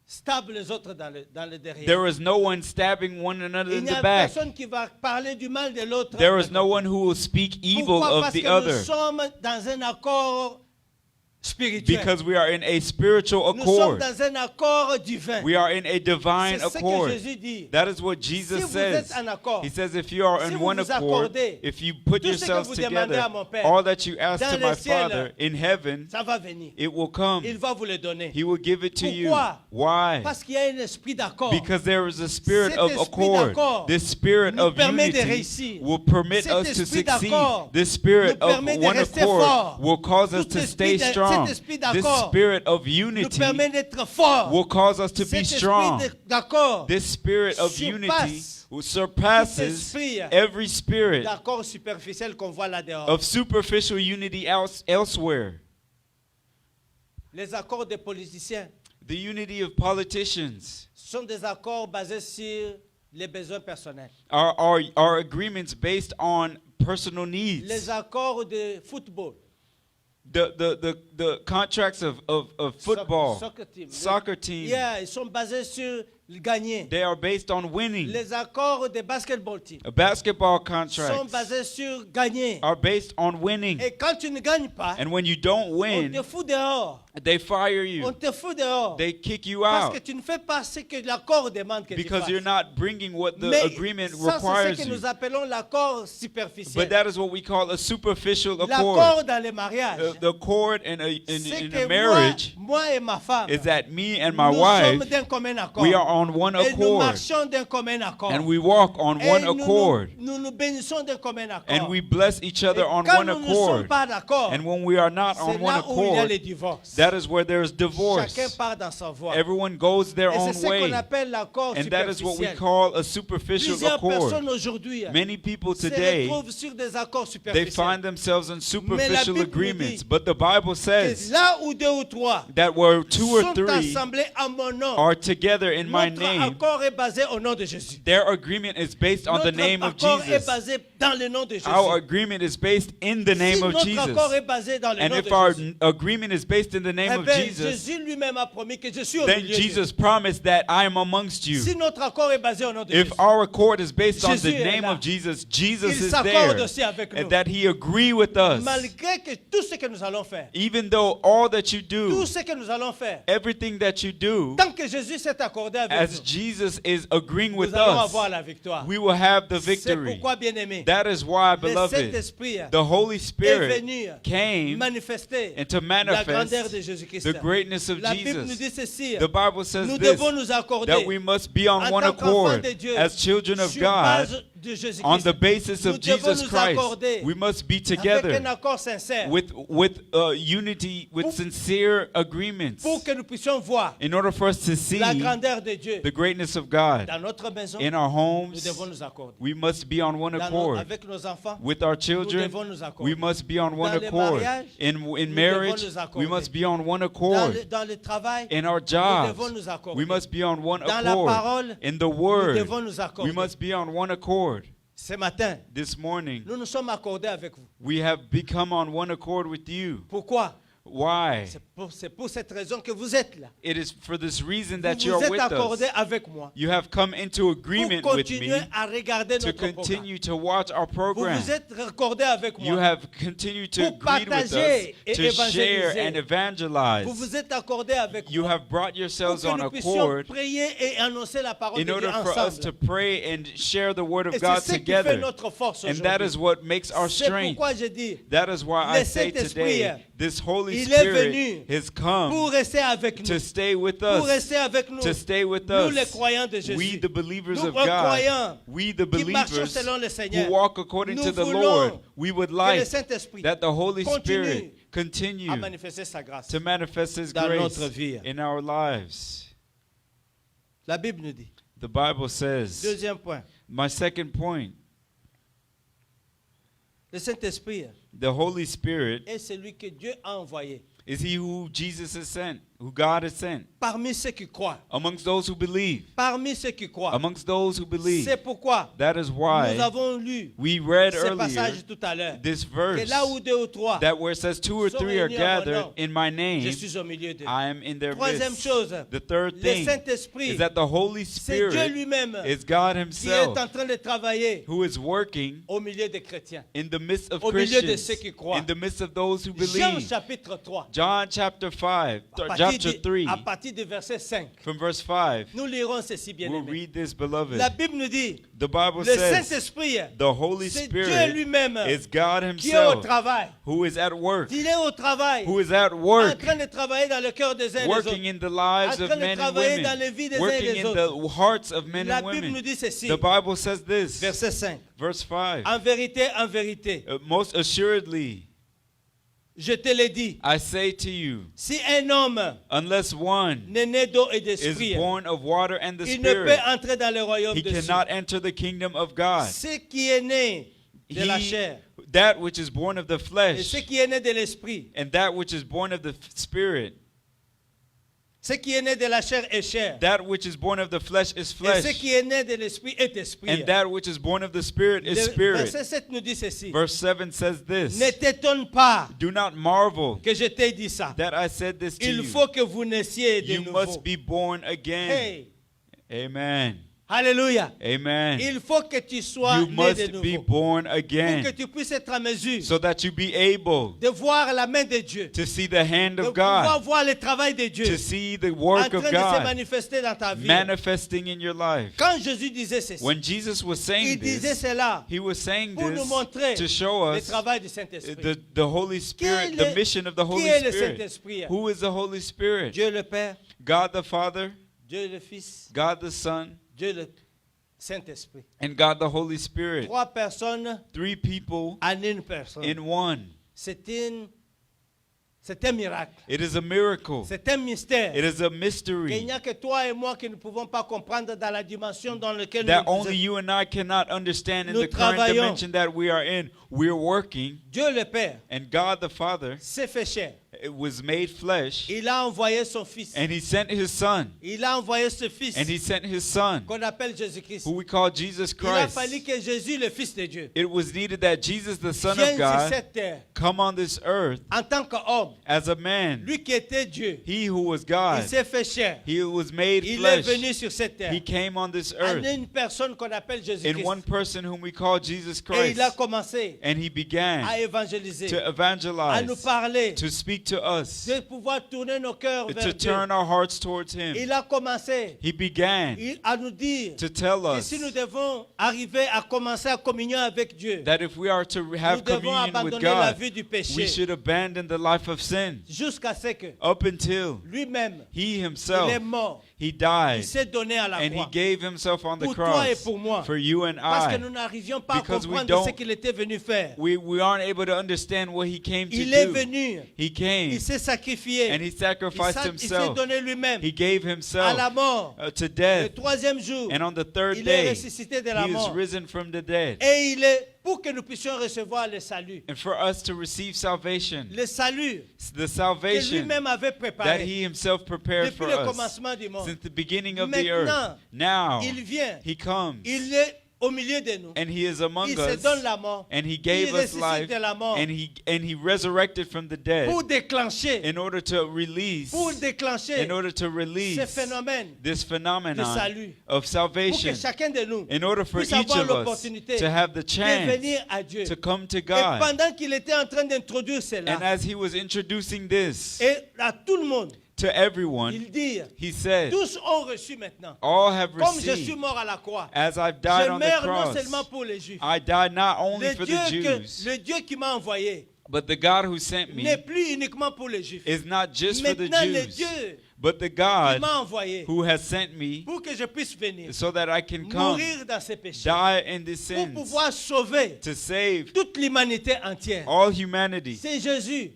stabler les autres dans le derrière. There is no one stabbing one another in the back. Il n'y a personne qui est en train de stables les autres dans le derrière. Il n'y a personne qui est en train de There is no one stabbing one another Il in n'y the a back. personne qui va parler du mal de l'autre. There is no one who will speak evil Pourquoi? of Parce the que nous other. sommes dans un accord spirituel. Because we are in a spiritual Nous sommes accord. dans un accord divin. We are in a divine C'est ce que accord. Jésus dit. That is what Si Jesus vous êtes says. en accord, He says if you are si in vous one vous accord, accordez, if you put tout ce que yourselves vous demandez together, à mon Père, all that you ask dans to le my ciel, Father in heaven, ça va venir. it will come. Il va vous le donner. He will give it to you. Pourquoi? Why? Parce qu'il y a un esprit d'accord. Because there is a spirit Cet of esprit accord. d'accord This spirit nous of permet de unity réussir. will permit Cet us to esprit succeed. d'accord This spirit nous of permet de one rester accord fort. will cause us Tout to esprit stay de- strong. cet esprit This d'accord spirit of nous unity permet d'être forts. will cause us to be Cet esprit strong. d'accord This spirit of surpasse unity surpasses tout esprit every spirit d'accord superficiel qu'on voit là dehors. of superficial unity elsewhere. Les accords des politiciens The unity of politicians, sont des accords basés sur les besoins personnels. our agreements based on personal Les needs. accords de football, The contracts of football, soccer team, team, yeah, ils sont basés sur le gagner. they are based on winning. Les accords de basketball team A basketball sont contracts basés sur gagner. are based on winning. Et quand tu ne gagnes pas, And when you don't on win, te fout dehors. they fire On you. te fout dehors. They kick you Parce out que tu ne fais pas ce que l'accord demande que tu because you're fasses. not bringing what the Mais agreement ça, requires c'est ce que you. nous appelons l'accord superficiel. But that is what we call a superficial L'accord accord. dans les mariages, The accord in c'est a que marriage moi et ma femme, is that me and my nous wife, sommes d'un commun accord. we are on one Et nous accord. marchons d'un commun accord. And we walk on Et one nous accord. nous bénissons d'un commun accord. And we bless each Et other on quand one nous ne sommes accord. pas d'accord, And when we are not c'est on one là où il y a accord, le divorce. that is where there's divorce. Chacun part dans sa voie. Everyone goes their Et own c'est ce qu'on way. appelle l'accord And that is what we superficiel. call a superficial Plusieurs personnes accord. aujourd'hui Many people se today, retrouvent sur des accords they superficiels. find themselves in superficial Bible nous agreements. dit But the Bible Et says là où deux ou trois that where two or sont three assemblés à mon nom, are together in my notre name, accord est basé au nom de Jésus. their agreement is based on the Notre name of accord est Jesus. basé dans le nom de Jésus. Our agreement is based in the name Si of notre accord Jesus. est basé dans le And nom if de our Jésus, agreement is based in the name eh of bien, Jesus, Jésus lui-même a promis que je suis au then milieu d'eux. Jesus promised that I am amongst you. Si notre accord est basé au nom de If Jésus, our accord is based on the Jésus est name là. of Jesus, Jesus il is s'accorde there. aussi avec nous. And that he agree with us. Malgré que tout ce que nous allons faire, Even though all that you tout do, ce que nous allons faire, everything that you do, tant que Jésus s'est accordé avec as nous, Jesus is agreeing with nous allons us, avoir la victoire. we will have the C'est victory. pourquoi, bien-aimé, That is why, le beloved, Saint-Esprit the Holy est Spirit venu came manifester and to la grandeur manifest de Jésus-Christ. the greatness of La Bible nous Jesus. dit ceci, The Bible says nous this, devons nous accorder that we must be on en one tant qu'enfants accord de Dieu as children of sur God base de on Jésus-Christ. the basis Nous of devons Jesus nous Christ. accorder We must be avec un together accord sincère with unity, with Pour- sincere agreements pour que nous puissions voir in order for us to see la grandeur de Dieu the greatness of God dans notre maison. in our Nous homes. devons nous accorder. We must be on one Dans nos- accord avec nos enfants, with our nous children. devons nous accorder. We must be on one Dans les accord mariages, in nous marriage. devons nous accorder. We must be on one Dans accord dans le travail, in our nous jobs. devons nous accorder. We must be on one Dans la accord parole, in the nous word. devons nous accorder. We must be on one accord. Ce matin, This morning, nous nous sommes accordés avec vous. we have become on one accord with you. Pourquoi? Why? C'est pour cette raison que vous êtes là. It is for this reason Vous that you vous are êtes with accordés us. avec moi. You have come into Pour agreement with me continuer à regarder to notre programme. continue to watch our Vous program. vous êtes accordés avec You moi. have continued to Pour agree with us partager et to share évangéliser. and evangelize. Vous vous êtes accordés avec You moi. have brought Pour yourselves que on nous puissions accord prier et annoncer la parole in de Dieu order for us to ensemble. pray and share the word Et of c'est God ce qui fait together. notre force And that is aujourd'hui. what makes our C'est strength. pourquoi je dis, That is why I le say Saint-Esprit, today, this Holy il est Spirit venu has come pour rester avec nous. to stay with Pour us, rester avec nous. to stay with Nous les us. croyants de Jésus. We, the believers Nous of God, croyants we, the qui marchons believers selon le Seigneur. who walk according Nous to the voulons Lord, we would que le like Saint-Esprit that the Holy continue Spirit continue à manifester sa grâce. to manifest His dans grace notre vie. in our lives. La Bible nous dit. The Bible says, Deuxième point. my second point, Le Saint-Esprit the Holy Spirit est celui que Dieu a envoyé is He who Jesus has sent, who God has sent, parmi ceux qui croient. amongst those who believe, Parmi ceux qui croient. amongst those who believe. C'est pourquoi That is nous why avons lu we read ce earlier passage tout à l'heure. this Que verse là où deux ou trois, that where it says 2 or sont 3 are réunis en mon gathered nom, in my je name, suis au milieu d'eux. I am in their Troisième midst. chose, The third le thing Saint-Esprit, is that the Holy c'est Dieu Spirit lui-même is God qui est himself en train de travailler who is working au milieu des chrétiens. in the midst of Au milieu de Christians, ceux qui croient. in the midst of those who Jean believe. chapitre 3, John chapter 5, à chapter 3, à partir du verset 5, from verse 5, nous lirons ceci, bien we'll aimé. read this, beloved. La Bible nous dit, The Bible le says Saint-Esprit, the Holy c'est Dieu Spirit lui-même is God qui est au himself travail. who is at work, Il est au travail, who is at en work, train de travailler dans le cœur des uns et des working autres. in the lives En of train de men and travailler dans les vies des women, uns et working des in the hearts of men La and Bible nous women. dit ceci, The Bible says this, verset 5. verse 5, En vérité, most assuredly, je te l'ai dit, I say to you, si un homme unless one n'est né d'eau et is d'esprit, born of water and the il ne peut Spirit, entrer dans le royaume he de Dieu. cannot enter the kingdom of God. Ce qui est né de la chair That which is born of the et flesh ce qui est né de l'esprit, and that which is born of the Spirit, ce qui est né de la chair est chair. that which is born of the flesh is Et ce flesh, qui est né de l'esprit est esprit. and that which is born of the Spirit is Le spirit. verset 7 nous dit ceci. Verse 7 says this, Ne t'étonne pas do not marvel que je t'ai dit ça. that I said this to Il you. faut que vous naissiez de You nouveau. must be born again. Hey, Amen. alléluia. Amen. Il faut que tu sois You né de must be nouveau. born Pour que again tu puisses être en mesure so that you be able de voir la main de Dieu. to see the hand De of pouvoir God, voir le travail de Dieu to see the en work of train de se God manifester dans ta vie. manifesting in your life. Quand Jésus disait ceci, When Jesus was il saying disait this, cela he was saying pour nous this montrer to show le us travail du Saint-Esprit. the Holy Spirit, the mission of the Holy Qui est le Spirit. Saint-Esprit? Who is the Holy Spirit? Dieu le Père, God the Father, Dieu le Fils, God the Son, Dieu le Saint-Esprit. and God the Holy Spirit. Trois personnes Three people en une personne. in one. C'est un miracle. It is a miracle. C'est un mystère. It is a Qu'il mystery n'y a que toi et moi qui ne pouvons pas comprendre dans la dimension dans laquelle that nous only you and I cannot understand in Nous the current travaillons. dimension that we are in. We're working, Dieu le Père and God the Father s'est fait chair. it was made flesh, Il a envoyé son Fils. and He sent His Son, Il a envoyé ce Fils and He sent His Son, qu'on appelle Jésus-Christ. who we call Jesus Il a Christ. fallu que Jésus, le Fils de Dieu, It was needed that Jesus, the Son vienne of sur God, cette terre come on this earth en tant qu'homme. as a man. Lui qui était Dieu, He who was il God, s'est fait chair. He was made Il est flesh. venu sur cette terre He came on this en earth une personne qu'on appelle in Jésus-Christ. one person whom we call Jesus Et Christ. il a commencé And He began à évangéliser, to à nous evangelize, parler, to speak to us, de pouvoir tourner nos cœurs to vers Dieu. turn our hearts towards Him. Il a commencé He began à nous dire to tell que us si nous devons arriver à commencer à communion avec Dieu, that if we are to nous have devons communion with abandonner la God, vie du we péché should abandon the life of sin jusqu'à ce que up until lui-même, He il Himself, est mort. He Il died, s'est donné à la and He croix. gave Himself on the Pour toi et cross pour moi. for you and Parce que I. nous n'arrivions pas à Because we comprendre ce don't- qu'il était venu faire. We aren't able to understand what He came to Il est do. venu, He came il s'est sacrifié, and He sacrificed il s'est Himself. donné lui-même He gave à la Himself mort. to Le death, troisième jour, and on the third il est day, ressuscité de la He is mort. risen from the dead. Et il est pour que nous puissions recevoir le salut. And for us to receive salvation, Le salut the que salvation lui-même avait that préparé He Himself prepared depuis for le us commencement du monde. since the beginning of the Maintenant, earth. Now, Il vient, He comes il est au milieu de nous. and He is among Il se us, donne la mort and He gave il us ressuscite life, de la mort and He resurrected from the dead pour déclencher, in order to release, in order to ce release phénomène this de phenomenon salut. of Pour que salvation, chacun de nous in order for puisse each avoir of us l'opportunité to have the de chance venir à Dieu. to come to Et God. pendant qu'il était en train d'introduire cela, And as He was introducing this et à tout le monde, to everyone, il dit, He said, tous ont reçu maintenant. all have Comme je suis received. mort à la croix, As I've died je on the meurs non cross, seulement pour les Juifs. I died not only Le for Dieu, the Jews, le Dieu qui m'a envoyé but the God who sent n'est me plus uniquement pour les Juifs. is not just for the Maintenant, le Jews, Dieu but the qui God m'a envoyé who has sent me pour que je puisse venir, so that I can come, mourir dans ses péchés, die in the pour sins, pouvoir sauver to save toute l'humanité entière. all humanity. C'est Jésus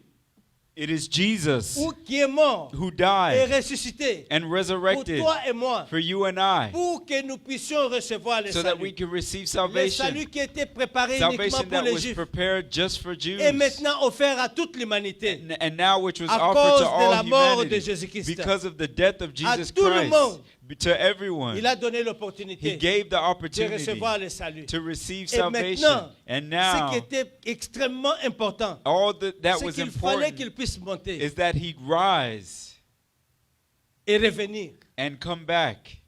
It is Jesus ou qui est mort who et died ressuscité and pour resurrected toi et moi, for you and I, pour que nous puissions recevoir le so that we salut. can receive Le salvation. salut qui était préparé uniquement Salvation pour that les was Juifs prepared just for Jews, et maintenant offert à toute l'humanité and now which was à offered cause to de all la mort de humanity Jésus-Christ. because of the death of Jesus tout le Christ. monde. To everyone, Il a donné He l'opportunité gave the de opportunity recevoir le salut. to receive Et salvation. maintenant, And ce now, qui était extrêmement important, all that c'est was qu'il fallait qu'il important puisse monter is that He'd rise et revenir and come back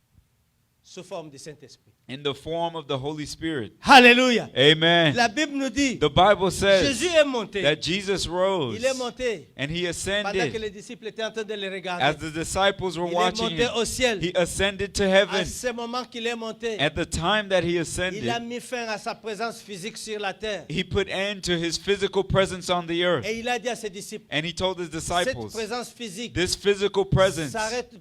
sous forme du Saint-Esprit. in the form of the Holy Spirit. Alléluia. Amen. La Bible nous dit, The Bible says Jésus est monté. that Jesus rose Il est monté and He pendant que ascended. les disciples étaient en train de le As regarder. the disciples were Il est watching monté Him, au ciel. He ascended to À heaven. ce moment qu'il est monté, At the time that He il a ascended, mis fin à sa présence physique sur la terre. He put end to His physical presence on the earth. Et il a dit à ses disciples, And He told His cette disciples, présence physique this physical presence, s'arrête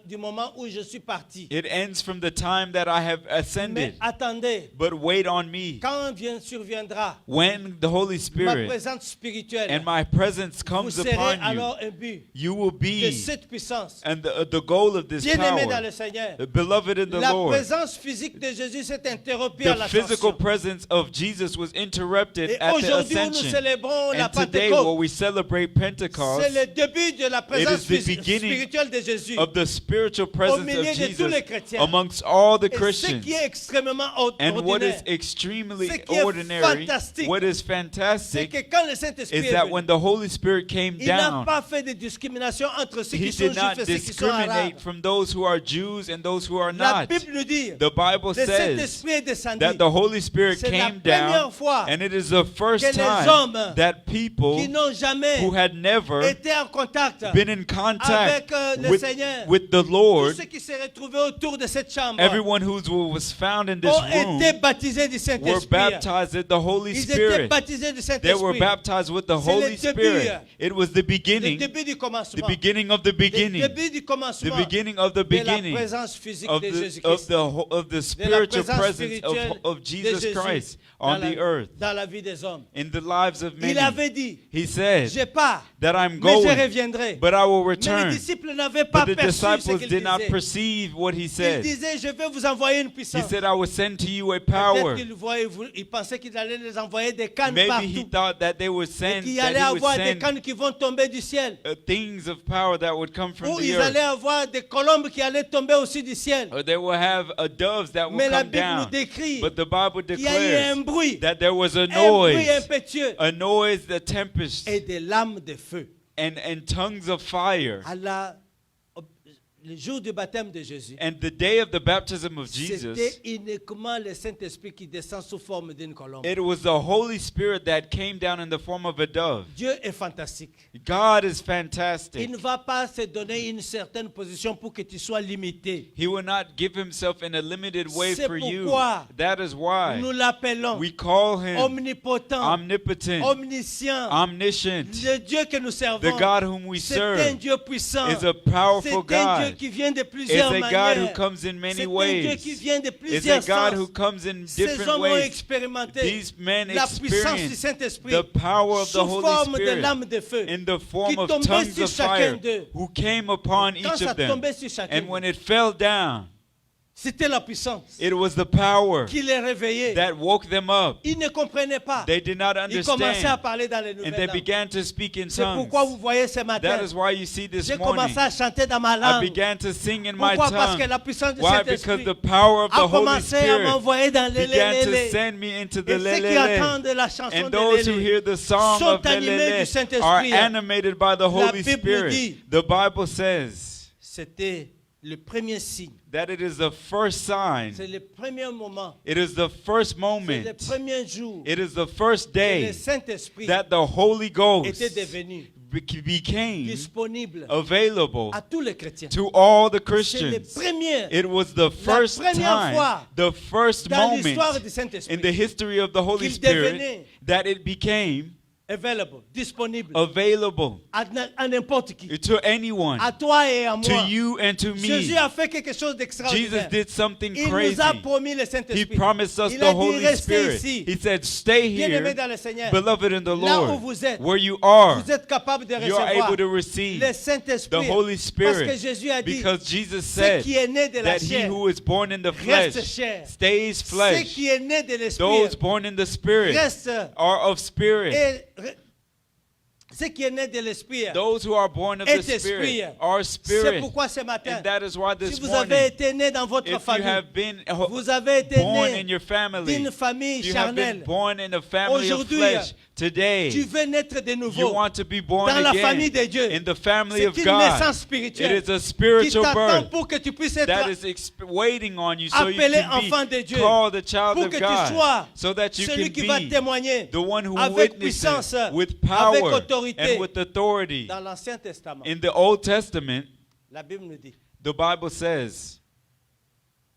du moment où je suis parti. it ends from the time that I have Mais ascended. attendez, But wait on me. quand surviendra When the Holy ma Spirit présence spirituelle, and my presence vous comes serez upon alors you, un but you will de be, cette puissance. and the goal of this Bien-aimé dans power, le Seigneur, beloved in the la Lord, présence physique de Jésus s'est interrompue à the physical l'ascension. presence of Jesus was interrupted Et at the aujourd'hui, où nous ascension. célébrons la And today, when Pentecôte, we celebrate c'est Pentecost, le début de la présence the beginning spirituelle de Jésus. of the spiritual presence milieu of de tous les Jesus chrétiens. amongst all the Et ce Christians. qui est extrêmement And what is ordinaire, extremely Ce qui est ordinary, fantastique, what is c'est fantastic, que quand le Saint-Esprit is est that venu, when the Holy Spirit came il n'a down, pas fait de discrimination entre ceux He qui sont did not juifs et ceux qui sont arabes. discriminate from those who are Jews and those who are La not. Bible nous dit, The Bible le says Saint-Esprit est descendu. that the Holy Spirit C'est la came première down, fois and it is the first que les time hommes that people qui n'ont jamais who had never été en contact been in contact avec le Seigneur, with the tous Lord, ceux qui se retrouvaient autour de cette chambre, everyone who was found in this ont room été baptisés du were Saint-Esprit. baptized in the Holy Ils étaient Spirit. baptisés du They were Saint-Esprit. baptized with the C'est le Holy début, Spirit. It was the Le beginning, début du the commencement. beginning of the Le beginning, début du the commencement beginning of the de la beginning présence physique of de the Jésus-Christ. of the spiritual présence presence spirituelle of de Jesus Jésus Christ dans on la- the earth, dans la vie des hommes. in the lives of Il many. avait dit, He said je pars, that I'm mais je going, reviendrai. but I will Mais les return. disciples n'avaient pas But the perçu ce disciples qu'il did not disait. perceive what he Il said. disait, je vais vous envoyer une He puissance. said, I will send to you a Peut-être power. qu'il pensait qu'il allait les envoyer des cannes Maybe he partout. thought that they would Et send, qu'il that allait he would avoir des send cannes qui vont tomber du ciel. things of power that would come from Ou the ils allaient earth. avoir des colombes qui allaient tomber aussi du ciel. Or they will have doves that will Mais la come Bible nous down. décrit But the Bible qu'il y a eu un declares bruit, that there was a un bruit noise, impétueux a noise, the tempest, et des lames de feu. and tongues of fire. Le jour du baptême de Jésus, And the day of the baptism of c'était Jesus, uniquement le Saint-Esprit qui descend sous forme d'une colombe. it was the Holy Spirit that came down in the form of a dove. Dieu est fantastique. God is Il fantastic. ne va pas se donner une certaine position pour que tu sois limité. He will not give himself in a limited way C'est for you. pourquoi That is why Nous l'appelons we call him omnipotent, omnipotent, omniscient. omniscient. Le Dieu que nous servons, The God whom we c'est un serve Dieu puissant. is a C'est powerful un Dieu God. qui vient de It's plusieurs a God who manières. comes in C'est many un Dieu ways. qui vient de It's a plusieurs God who sens. comes in Ces different hommes ont ways. expérimenté These men la puissance du experience Saint-Esprit the power of the sous Holy forme de Spirit lames de feu in the form qui of tombaient tongues sur of chacun fire d'eux. who came upon Quand each ça of them. tombait sur chacun And when d'eux, it fell down, c'était la puissance it was the power qui les réveillait. that woke them up. Ils ne comprenaient pas. They did not Ils commençaient à understand. parler dans les And they nouvelles langues. began to speak in C'est tongues. pourquoi vous voyez ce matin, That is why you see this j'ai morning, commencé à chanter dans ma I langue. began to sing in my Pourquoi? Parce que tongue. la puissance du Why? Because Saint-Esprit the power of the a Holy commencé à Spirit m'envoyer dans les began to lélés. send me into the Et ceux qui lelele. entendent la chanson And de those who lélé hear the song sont of animés du lelele Saint-Esprit. are animated by the Holy Bible nous Spirit. dit, The Bible says c'était le premier signe. that it is the first sign. C'est le premier moment. It is the first C'est le moment. premier jour It is the first que le day Saint-Esprit that the Holy Ghost était devenu became disponible available à tous les chrétiens. to all the C'est le Christians. premier It was the first première fois time, the first dans l'histoire moment du in Saint-Esprit the history of the Holy qu'il Spirit devenait that it became available, disponible available à n'importe qui, to anyone, à toi et à to moi. you and to Jésus me. a fait quelque chose Jesus d'extraordinaire. did something Il crazy. nous a promis le He Saint-Esprit. promised us Il the a dit, Holy restez Spirit. ici. He said, stay Bien-aimés here, dans le Seigneur, beloved in the là où Lord. vous êtes, Where you are, vous êtes capable de you are recevoir able to receive le the Saint-Esprit. Holy Parce que Spirit. Jésus a dit, Because Jesus ce said qui est né de la that he chair who is born in the reste flesh chair. stays Ce flesh. qui est né de l'Esprit Those born in the Spirit reste. are of spirit. Ce qui est né de l'Esprit, Those who are born of est the Spirit esprit. are c'est spirit. pourquoi ce matin, And that is why si this vous avez morning, été né dans votre if you famille, have been vous avez été born né in your family, d'une famille if you have been charnelle, born in a family of Aujourd'hui, flesh, today, tu veux naître de you nouveau want to be born dans la famille again de Dieu. in the family C'est of une God. naissance It spirituelle is a qui spiritual t'attend birth pour que tu puisses être that is waiting on you so you appelé can enfant de be Dieu, called a child pour of que tu sois God, so that you celui can qui va be témoigner the one who avec witnesses puissance, with avec power autorité. and with authority. Dans l'Ancien Testament, In the Old Testament, la Bible nous dit the Bible says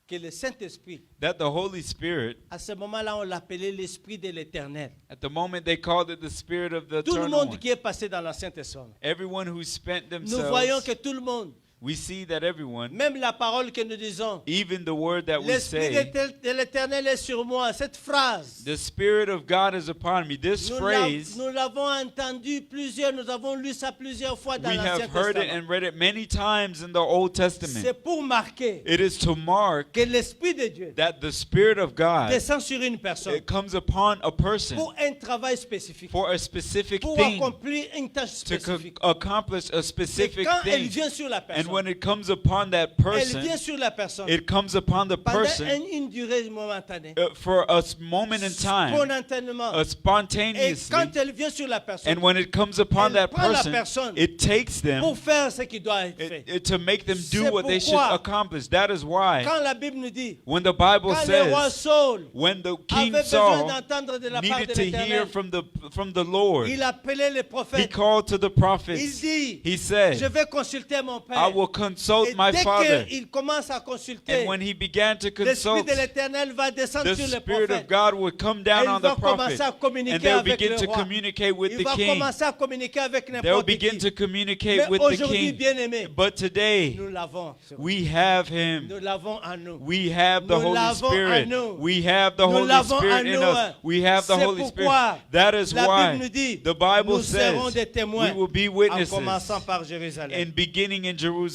que le Saint-Esprit, that the Holy Spirit, à ce moment-là, on l'appelait l'Esprit de l'Éternel. at the moment they called it the Spirit of the Tout le Eternal monde One. qui est passé dans l'Ancien Testament, Everyone who spent nous voyons themselves, que tout le monde, we see that everyone, même la parole que nous disons, even the word that we l'Esprit say, de l'Éternel est sur moi. Cette phrase, the Spirit of God is upon me. This nous phrase, l'avons entendu plusieurs, nous avons lu ça plusieurs fois dans we l'Ancien have heard it Testament. and read it many times in the Old Testament. C'est pour marquer It is to mark que l'Esprit de Dieu that the Spirit of God, descend sur une personne it comes upon a person pour un travail spécifique, for a specific pour thing, accomplir une tâche to spécifique. accomplish a Et specific quand elle thing. vient sur la And personne, when it comes upon that elle person, vient sur la personne it comes upon the pendant person une durée momentanée, for a moment in time, spontanément. Et spontaneously. quand elle vient sur la personne, And when it comes upon elle that prend la person, personne it takes them pour faire ce qui doit être fait. to make them do C'est what they should pourquoi, accomplish. That is why Quand la Bible nous dit, when the Bible quand le roi says, Saul when the avait King besoin Saul d'entendre de la part needed de to hear l'Éternel, from the Lord, il appelait les he prophètes. called to the Il prophets. dit, He je said, vais consulter mon Père. I will consult Et my dès Father. qu'il commence à consulter, And when he began to l'Esprit consult, de l'Éternel va descendre the sur les Spirit of prophètes. God would come Et down il on va the commencer prophet, à communiquer and they'll avec begin le to roi. communicate with Il the va king. commencer à communiquer avec They'll n'importe begin qui. to communicate Mais with the aujourd'hui, king. bien-aimés, But today, nous l'avons. sur nous. we have him. Nous l'avons en nous. We have the Nous Holy l'avons en Spirit. nous. We have the Nous Holy l'avons en Spirit in nous. us. We have the C'est Holy pourquoi Spirit. That is la why Bible nous dit, the Bible nous serons des says témoins we will be en witnesses commençant par Jérusalem. and beginning in Jerusalem.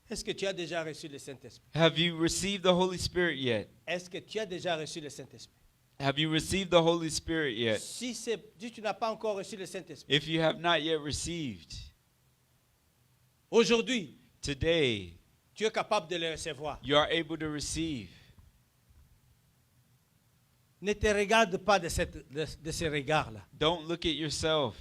Est-ce que tu as déjà reçu le Saint-Esprit? Have you received the Holy Spirit yet? Est-ce que tu as déjà reçu le Saint-Esprit? Have you received the Holy Spirit yet? Si tu n'as pas encore reçu le Saint-Esprit, If you have not yet received, aujourd'hui, today tu es capable de le recevoir. you are able to receive. Ne te regarde pas de ce regard-là. Don't look at yourself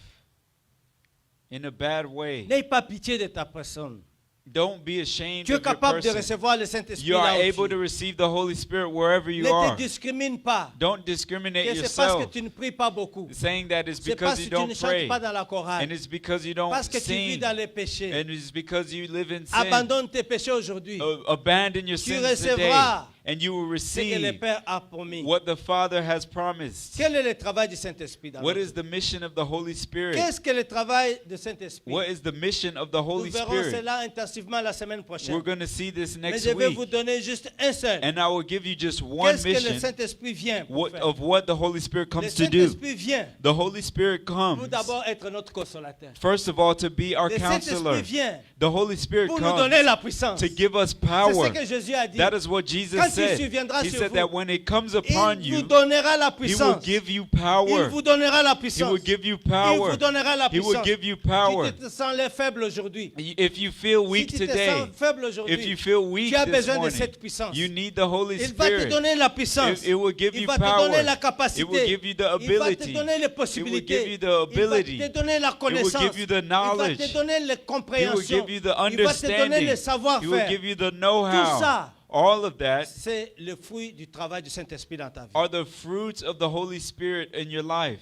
in a bad way. N'aie pas pitié de ta personne. Don't be ashamed Tu es of your capable de person. recevoir le Saint-Esprit You are là où able tu to es. receive the Holy Spirit wherever you Ne te are. discrimine pas. Don't discriminate Que c'est parce que yourself, tu ne pries pas beaucoup. saying that it's C'est parce because que you tu ne don't chantes pray, pas dans la chorale. and it's because you don't Parce que tu vis sing, dans les péchés. and it's because you live in sin. Abandonne tes péchés aujourd'hui. Abandon your Tu sins today, recevras and you will ce que le receive Père a promis. what the Father has promised. Quel est le travail du Saint-Esprit dans What notre is the mission of the Holy Spirit? Qu'est-ce que le travail du Saint-Esprit? What is the mission of the Nous Holy verrons Spirit? cela intensivement la semaine prochaine. We're going to see this Mais next je vais vous week, donner juste un seul. and I will give you just one Qu'est-ce que le mission Saint-Esprit vient pour faire? of what the Holy Spirit Le comes to do. Saint-Esprit vient The Holy Spirit pour comes, d'abord être notre consolateur. first of all, to be our Le counselor. Saint-Esprit vient The Holy Spirit pour nous donner comes la puissance. to give us C'est power. ce que Jésus a dit. That is what Jesus Quand il said. surviendra He sur said vous, that when it comes upon Il vous you, donnera la He will puissance. give you Il power. vous donnera la He puissance. will give you Il power. vous donnera la He will puissance. give you power. Si tu te sens les faible aujourd'hui, If you feel si weak tu te today, sens faible if you aujourd'hui, feel weak tu as this besoin de morning, cette puissance. you need the Holy Il va te Spirit. donner la puissance. It will give Il you va te donner power. la It will capacité. give you the Il va te ability. donner les It will possibilités. give you the Il va ability. te donner la It will connaissance. give you the Il va knowledge. te donner la He will compréhension. give you the Il va te donner understanding. le He will savoir-faire. give you the Tout know-how. ça, All of that c'est le fruit du travail du Saint-Esprit dans ta vie. are the fruits of the Holy Spirit in your life.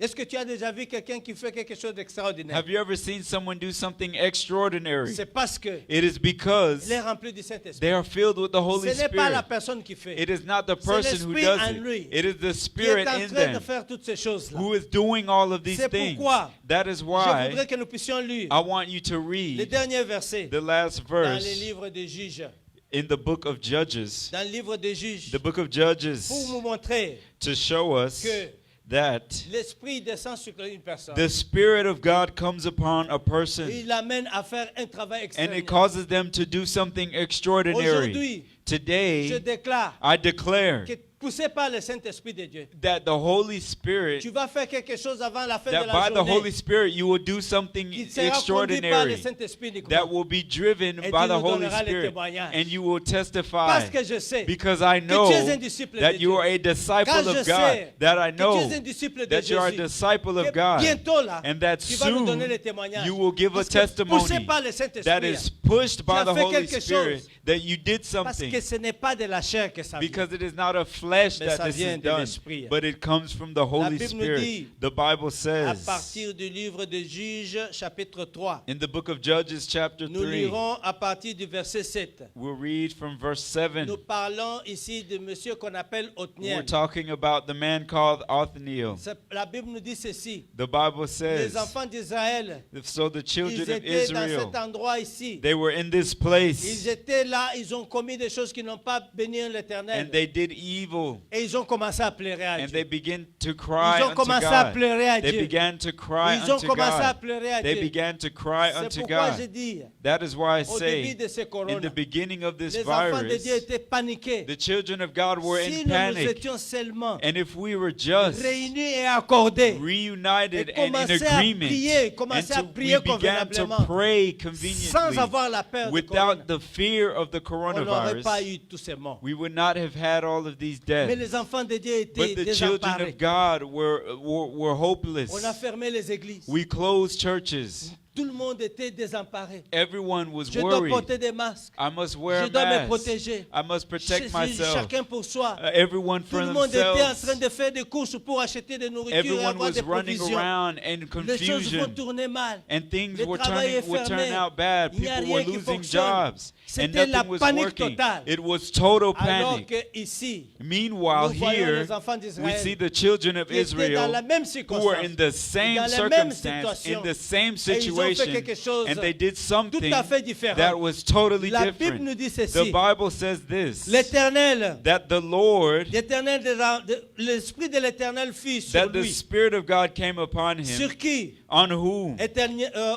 Est-ce que tu as déjà vu quelqu'un qui fait quelque chose d'extraordinaire? Have you ever seen someone do something extraordinary? C'est parce que It is because il est rempli du Saint-Esprit. they are filled with the Holy Ce n'est pas la Spirit. personne qui fait. It is not the person who l'esprit does en it. lui It is the Qui est Spirit en in train de them faire toutes ces choses-là. who is doing all of these C'est things. pourquoi That is Je why voudrais que nous puissions lire I want you to le read dernier verset the last dans les verse livres des Juges. in the book of Judges. Dans le livre des Juges. The book of Pour Judges vous montrer to show us que that l'Esprit descend sur une personne. the Spirit of God comes upon a person Il l'amène à faire un travail and extraordinaire. it causes them to do something extraordinary. Aujourd'hui, je Today, déclare I declare que poussé par le Saint-Esprit de Dieu, that the Holy Spirit, tu vas faire quelque chose avant la fin de that la by the journée Holy Spirit you will do something qui sera conduit par le extraordinary Saint-Esprit uniquement. that will be driven Et by tu the nous Holy donneras les Spirit, témoignages. and you will testify Parce que je sais because I que know tu es un disciple that de you Dieu. are a disciple Quand je of God, sais that I que know tu es un disciple de that you are a Jésus, disciple que of God, bientôt là, and that tu vas nous donner les soon témoignages. you will give a Parce que poussé testimony par le that Saint-Esprit, is pushed by as the fait Holy quelque Spirit chose. that you did parce something que ce n'est pas de la chair que ça vient. because it is not of flesh Mais that ça this vient is de done, l'Esprit. but it comes from the Holy Bible nous Spirit. dit, The Bible À says partir du livre de Juges, chapitre 3, in the book of Judges chapter nous 3, lirons à partir du verset 7. we'll read from verse 7. Nous parlons ici de monsieur qu'on appelle We're Othniel. talking about the man called Othniel. La Bible nous dit ceci. The Bible Les says, enfants d'Israël, so the ils children of étaient dans Israel, cet endroit ici. they were in this Ils place étaient là, ils ont commis des choses qui n'ont pas béni l'Éternel. and they did evil Et ils ont commencé à pleurer à and they Dieu. began to cry Ils ont unto commencé à God. pleurer à They Dieu. began to cry Ils ont unto commencé à God. pleurer à They Dieu. began to cry C'est unto pourquoi je God. dis, That is why I au début say, de ce in corona, the beginning of this les enfants de virus, Dieu étaient paniqués. the children of God were Si in nous nous panic. étions seulement And if we were just réunis et accordés, reunited et and in commencer à agreement, prier, commencer à we prier began to convenablement, pray sans conveniently, avoir la peur de without corona, the fear of the on n'aurait pas coronavirus, eu tous ces morts. we would not have had all of these Mais deaths. les enfants de Dieu étaient But the children désemparés. of God were hopeless. On a fermé les églises. We closed churches. Tout le monde était désemparé. Everyone was Je dois worried. porter des masques. I must wear Je a dois me mask. protéger. I must protect Ch- myself. Chacun pour soi. Everyone Tout for le monde était en train themselves. de faire des courses pour acheter des nourritures et Everyone avoir was des running provisions. around in Les choses vont confusion. tourner mal. And things Le were travail est would turn fermé. out bad. Il n'y a People were rien qui losing fonctionne. jobs. And C'était la nothing was panique working. totale. It was total Alors panic. que ici, Meanwhile, nous voyons here, les enfants we d'Israël see the children of qui étaient dans la Israel même who were in circonstance, the same dans la même circumstance, situation. in the same Et ils ont fait situation, quelque chose and they did something tout à fait différent. that was totally La Bible nous different. dit The ceci. Bible says this, L'Éternel, that the Lord, l'Esprit de l'Éternel fut sur that the lui. Spirit of God came upon him. Sur qui? On whom?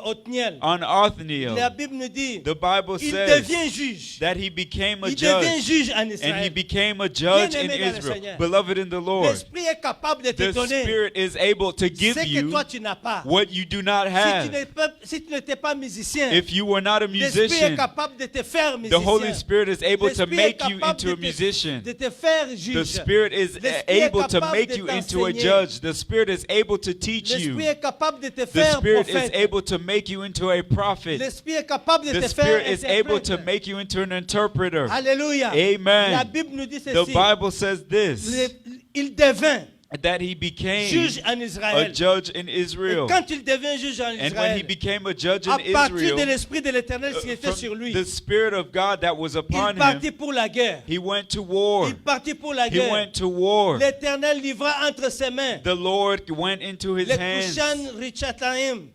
Othniel. On La Othniel. Bible nous dit, The Bible il says devient juge. that he became a Il devient judge. juge en And he Israël. became a judge in Bien-aimé dans le Israel. Seigneur. Beloved in the Lord, L'Esprit est capable de te the donner Spirit is able to give ce que you toi tu n'as pas. what you do not Si tu have. n'étais pas musicien, If you were not a l'Esprit est musician, capable de te faire the Holy musicien. Spirit is able to L'Esprit est make you capable into a de musician. te faire The juge. Spirit is L'Esprit est able to capable make de you into a t'enseigner. judge. The Spirit is able to teach you. L'Esprit est capable de te The faire Spirit is prophète. able to make you into a prophet. L'Esprit est capable de The te faire Spirit is able to interprète. make you into an interpreter. Alléluia. Amen. La Bible nous dit The ceci. Bible says this, Il devint that he became juge en a Israël. judge in Et Israel. quand il devient juge en And when he Israël, became a judge à in partir de Israel, l'Esprit de l'Éternel qui était sur from lui, the Spirit of God that was il upon partit him, pour la guerre. he went to war. Il partit pour la He guerre. went to war. L'Éternel livra entre ses mains The Lord went into his les hands. Kushan Richataim,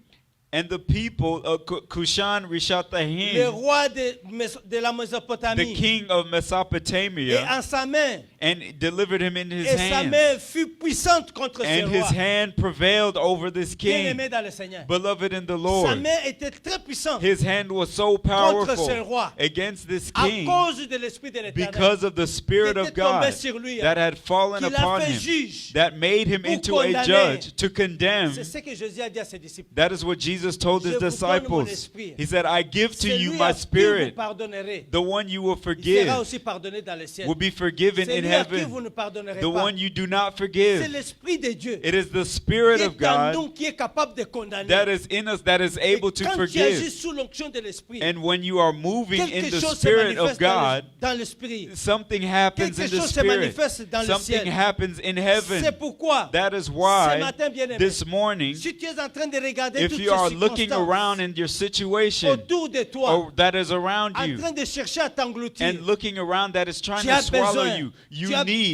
And the people of Kushan le Rishathaim, roi de la the Mésopotamie, king of et Mesopotamia, en sa main, and delivered him in his et sa hands. main fut puissante contre ce And his roi. hand prevailed over this king. Bien-aimé dans le Seigneur. Beloved in the Sa Lord, main était très puissante his hand was so contre ce powerful roi against this à king cause de l'Esprit de l'Éternel because of the Spirit qui of était tombé God sur lui, that had fallen qui l'a upon fait him, juge. that made him pour into a condamner. judge to condemn. C'est ce que Jésus a dit à ses disciples. That is what Jesus told Je his vous donne mon disciples. esprit. He said, I give to you Celui my à qui vous spirit. pardonnerez, The one you will il forgive sera aussi pardonné dans le ciel. will be forgiven in Celui Celui à qui vous heaven, ne pardonnerez the pas. one you do not C'est forgive. l'Esprit de Dieu It is the qui Spirit of est en God nous, qui est capable de condamner. that is in us, that is Et able to quand tu agis forgive. sous l'onction de l'Esprit, And when you are moving in quelque the chose se Spirit of manifeste God, dans l'Esprit. something happens in Quelque the chose se Spirit. manifeste dans le Something ciel. happens in heaven. C'est pourquoi, That is ce why matin, bien-aimé, this morning, si tu es en train de regarder if toutes you are ces looking around circonstances in your situation autour de toi, or that is around en you train de chercher à t'engloutir, and looking around that is trying tu to as swallow besoin, you,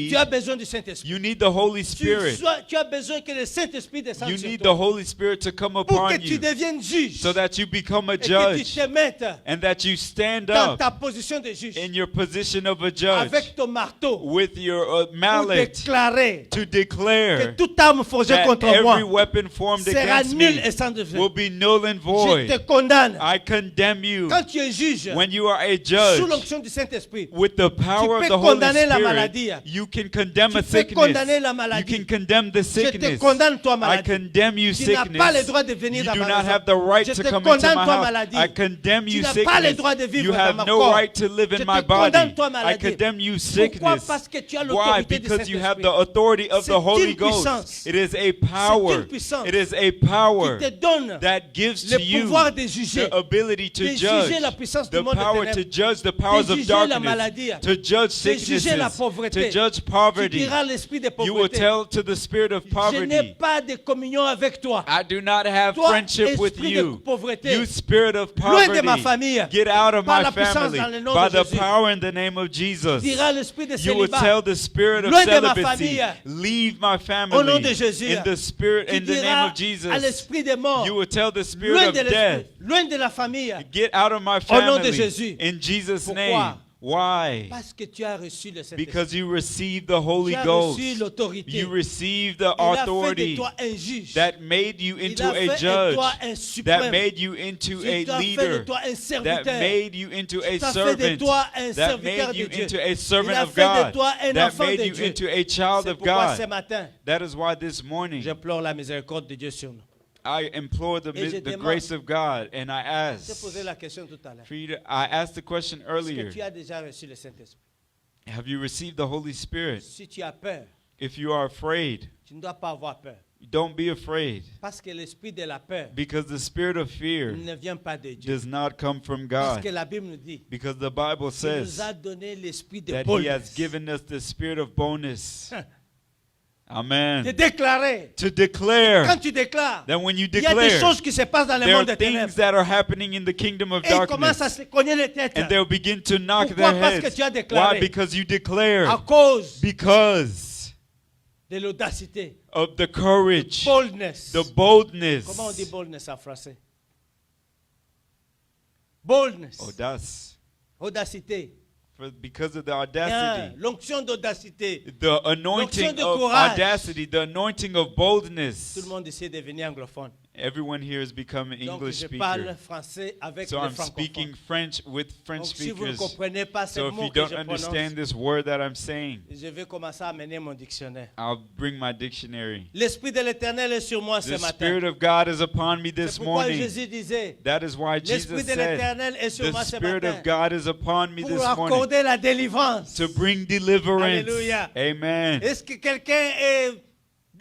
tu as besoin du Saint-Esprit. you need the Holy Spirit. Tu as besoin que le Saint-Esprit descende You sur need toi the Holy Spirit to come pour que upon tu you deviennes juge so that you become a et que tu judge te mettes and that you stand dans up ta position de juge in your position of a judge avec ton marteau with your pour mallet déclarer to que declare toute arme forgée that contre every moi weapon formed sera against nulle me et sans effet. will be null and Je te void. condamne. I condemn you. Quand tu es juge When you are a sous judge l'onction du Saint-Esprit, with the power peux of the Holy condamner la Spirit, maladie. you can condemn Tu a peux sickness. condamner la You maladie. can condemn the Je te sickness. condamne toi I maladie. condemn you Tu n'as sickness. pas le droit de venir You dans do ma not maison. have the right Je to te come into condamne my toi house. maladie. I condemn Tu you n'as pas le sickness. droit de vivre You dans have mon no corps. right to live Je in te my condamne body. toi I maladie. condemn you Pourquoi? sickness. Parce que tu as Why? l'autorité du Because you have Saint-Esprit. the authority of the C'est Holy une Ghost. puissance. It is a power. puissance It is a power Qui te donne that gives le to you pouvoir de juger. the ability to De judge, juger la puissance du the monde des power to ténèbres. judge the powers De of juger la darkness, maladie. to judge De juger la sicknesses, pauvreté. to judge Tu poverty. diras l'esprit de You will pauvreté. tell to the spirit of Je n'ai poverty, pas de communion avec toi. I do not have Toi, friendship with esprit de you. pauvreté, You spirit of loin de ma poverty, famille, get out of par my la puissance family dans le nom by de the Jésus. power in the name of Jesus. Tu diras l'esprit de You will célibat, tell the spirit of loin de ma celibacy, famille, leave my au nom de family Jésus. in the spirit, Tu in the name diras of à Jesus. l'esprit des morts, You will tell the spirit loin of de death, l'esprit, loin de la famille, get out of my Au nom de family Jésus. in Jesus' Pourquoi? name. Why? parce que tu as reçu le Saint-Esprit. Because you received the Holy Tu as Ghost. reçu l'autorité. You received the Il a fait de authority toi un juge. that made you Il into a a fait de judge, toi un that suprême. made you into a Il a fait de leader, toi un that serviteur. made you into a Il a fait de servant, toi un that serviteur made you de Dieu. into a Il servant a of fait de God, toi un that enfant made de you Dieu. into a child C'est of pourquoi ce God. matin, That is why this morning j'implore la miséricorde de Dieu sur nous. I implore the Et je the demande- grace of God, and I J'ai ask posé la question tout à l'heure. for you to, I asked the question Est-ce earlier. que tu as déjà reçu le Saint-Esprit? Have you received the Holy Spirit? Si tu as peur, If you are afraid, tu ne dois pas avoir peur. don't be afraid, Parce que l'esprit de la peur because the spirit of fear ne vient pas de Dieu. does not come from Parce God. que la Bible nous dit Because the Bible qu'il nous says a donné l'esprit de that He has boldness. given us the spirit of boldness. De Amen. déclarer. To declare Quand tu déclares, that when you il y a des declare, choses qui se passent dans le there monde are des things ténèbres. that are happening in the kingdom of Et ils commencent à darkness, se cogner les têtes. and they'll begin to knock Pourquoi? their Parce que heads. tu as déclaré. Why? Because you À declare. cause Because de l'audacité. of the courage, Boldness. the boldness. Comment on dit boldness en français? Boldness. Audace. Audacité. Because of the Hein, audacity. l'onction d'audacité. The anointing de of courage. audacity, the anointing of Tout le boldness. monde essaie de devenir anglophone. Everyone here has become an Donc English je speaker. parle français avec So les I'm speaking francophones. French with French Donc si vous ne speakers. comprenez pas ce So if mot you que don't je prononce, understand this word that I'm saying, je vais commencer à amener mon dictionnaire. I'll bring my dictionary. L'Esprit de l'Éternel est sur moi ce The matin. Spirit of God is upon me C'est this pourquoi morning. Jésus disait, That is why l'Esprit Jesus de said, l'Éternel est sur the moi ce Spirit matin of God is upon me pour this morning accorder la délivrance. to bring deliverance. Alléluia. Amen. Est-ce que quelqu'un est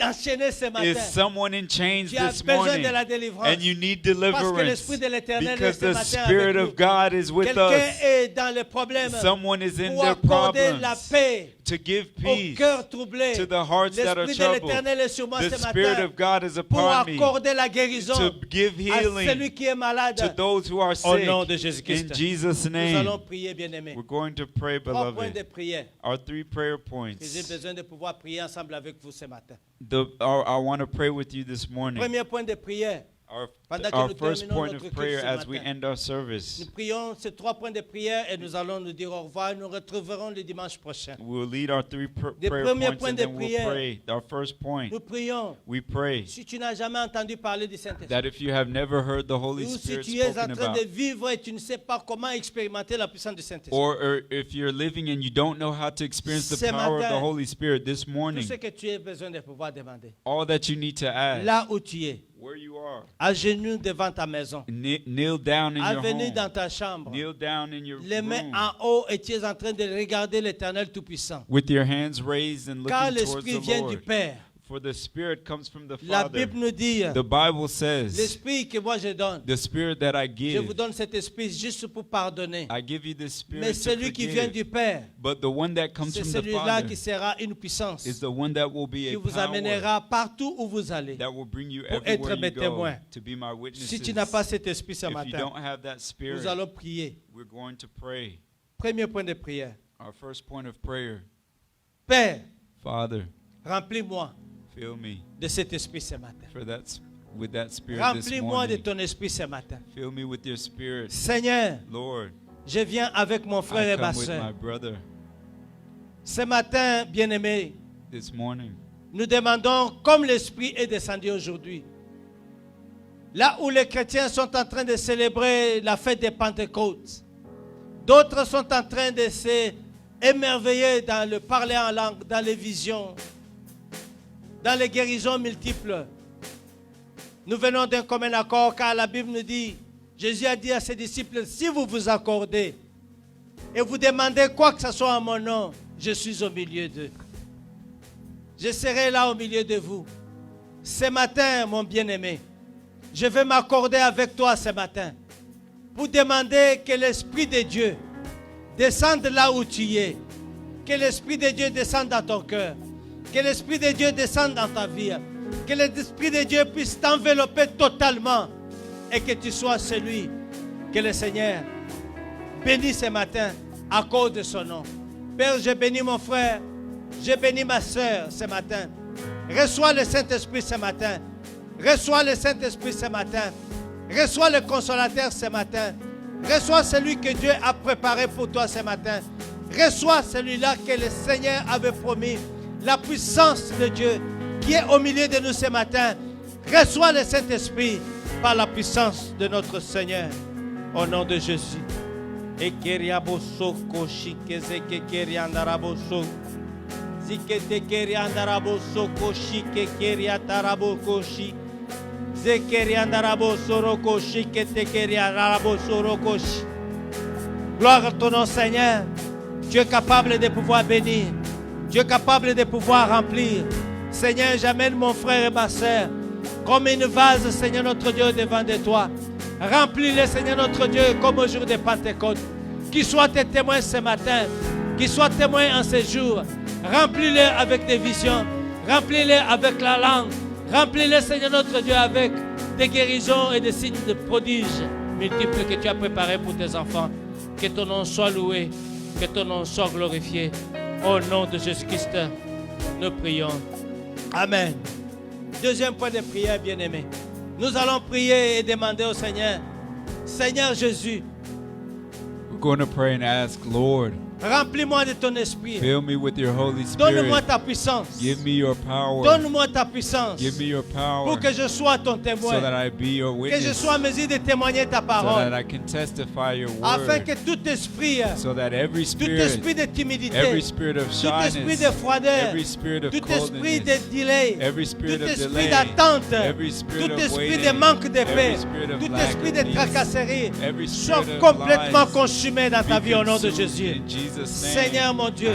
enchaîné ce Is matin? someone in chains Tu as this besoin morning de la délivrance. and you need Parce que deliverance l'Esprit de l'Éternel est because ce the matin Spirit avec nous. of God is with Quelqu'un us. est dans les problèmes Someone is in pour their accorder la problems paix to give au peace cœur troublé. to the hearts that are L'Esprit de troubled. l'Éternel est sur moi The ce Spirit matin of God is pour upon me accorder la guérison to give à healing celui qui est malade. to those who are Au sick. nom de Jésus-Christ. In Jesus' Nous allons name, prier, bien-aimés. we're going to pray, 3 points de beloved. prière Our 3 prayer que j'ai points. besoin de pouvoir prier ensemble avec vous ce matin. I want to pray with you this morning. Premier point de prière. Pendant que Our nous first terminons point notre of culte prayer ce as we matin. end our service. Nous prions ces 3 points de prière et nous allons nous dire au revoir. Nous retrouverons le dimanche prochain. We'll lead our 3 Des prayer premiers points points and de then we'll prière. pray. Our first point, Nous prions. we pray Si tu n'as jamais entendu parler du Saint-Esprit, that if you have never heard the Holy ou si Spirit tu es en spoken train about, de vivre et tu ne sais pas comment expérimenter la puissance du Saint-Esprit, or if you're living and you don't know how to experience the Ce power of the matin, Holy Spirit this tout morning, ce que tu as besoin de pouvoir demander, all that you need to ask, là où tu es, where you are. à genoux devant ta maison, Kneel down in à your venir home. dans ta chambre, Kneel down in your les mains room en haut et tu es en train de regarder l'Éternel Tout-Puissant. with your hands raised and Car looking towards l'Esprit the vient du Lord. Père. For the Spirit comes from the La Father. Bible nous dit, The Bible says, l'Esprit que moi je donne, the Spirit that I je vous give, donne cet esprit juste pour pardonner. I give you the Spirit Mais to celui qui vient forgive. du Père, But the one that comes c'est from the celui-là Father qui sera une puissance is the one that will be qui a vous power amènera partout où vous allez. that will bring you pour être everywhere mes you go témoins. to be my witnesses. Si tu n'as pas cet esprit ce If you matin, don't have that Spirit, nous allons prier. we're going to pray. Premier point de prière. Our first point of prayer, Père, Father, remplis-moi fill me de cet esprit ce matin. with that Spirit this Remplis-moi de morning. ton esprit ce matin. Fill me with your Spirit. Seigneur, Lord, je viens avec mon frère I et ma come with my soeur. brother Ce matin, bien-aimé, this morning. nous demandons, comme l'Esprit est descendu aujourd'hui, là où les chrétiens sont en train de célébrer la fête des Pentecôtes, d'autres sont en train de s'émerveiller dans le parler en langue, dans les visions, dans les guérisons multiples. Nous venons d'un commun accord car la Bible nous dit, Jésus a dit à ses disciples, si vous vous accordez et vous demandez quoi que ce soit en mon nom, je suis au milieu d'eux. Je serai là au milieu de vous. Ce matin, mon bien-aimé, je vais m'accorder avec toi ce matin pour demander que l'Esprit de Dieu descende là où tu es. Que l'Esprit de Dieu descende dans ton cœur. Que l'Esprit de Dieu descende dans ta vie. Que l'Esprit de Dieu puisse t'envelopper totalement et que tu sois celui que le Seigneur bénit ce matin à cause de son nom. Père, je bénis mon frère, je bénis ma soeur ce matin. Reçois le Saint-Esprit ce matin. Reçois le Saint-Esprit ce matin. Reçois le Consolateur ce matin. Reçois celui que Dieu a préparé pour toi ce matin. Reçois celui-là que le Seigneur avait promis. La puissance de Dieu qui est au milieu de nous ce matin. Reçois le Saint-Esprit par la puissance de notre Seigneur. Au nom de Jésus. Ekeriaboso koshike keriandaraboso. Zikete keriandaraboso koshike keriatarabokoshi. Zekeriandaraboso rokoshike keriandaraboso rokoshi. Gloire à ton nom, Seigneur. Tu es capable de pouvoir bénir. Tu es capable de pouvoir remplir. Seigneur, j'amène mon frère et ma soeur comme une vase, Seigneur notre Dieu, devant de toi. Remplis-les, Seigneur notre Dieu, comme au jour de Pentecôte. Qu'ils soient tes témoins ce matin. Qu'ils soient témoins en ce jour. Remplis-les avec des visions. Remplis-les avec la langue. Remplis-les, Seigneur notre Dieu, avec des guérisons et des signes de prodiges multiples que tu as préparés pour tes enfants. Que ton nom soit loué. Que ton nom soit glorifié. Au nom de Jésus-Christ, nous prions. Amen. Deuxième point de prière, bien-aimé. Nous allons prier et demander au Seigneur, Seigneur Jésus, We're going to pray and ask, Lord, remplis-moi de ton esprit. fill me with your Holy Donne-moi Spirit. ta puissance. Give me your power. Donne-moi ta puissance Give me your power pour que je sois ton so that témoin. I be your Que je witness, sois en mesure de témoigner ta so that parole. I can testify your Afin que word, tout esprit, so that every tout spirit, esprit de timidité, every spirit of tout esprit de shyness, froideur, every spirit of tout esprit de coldness, delay, every spirit tout of esprit delay, d'attente, every spirit tout of esprit de waiting, manque de paix, every spirit of tout lack esprit of de peace, tracasserie, every soit spirit of complètement lies consumé dans ta be vie au nom de consumed Jésus. in Jesus' name. Seigneur mon Dieu,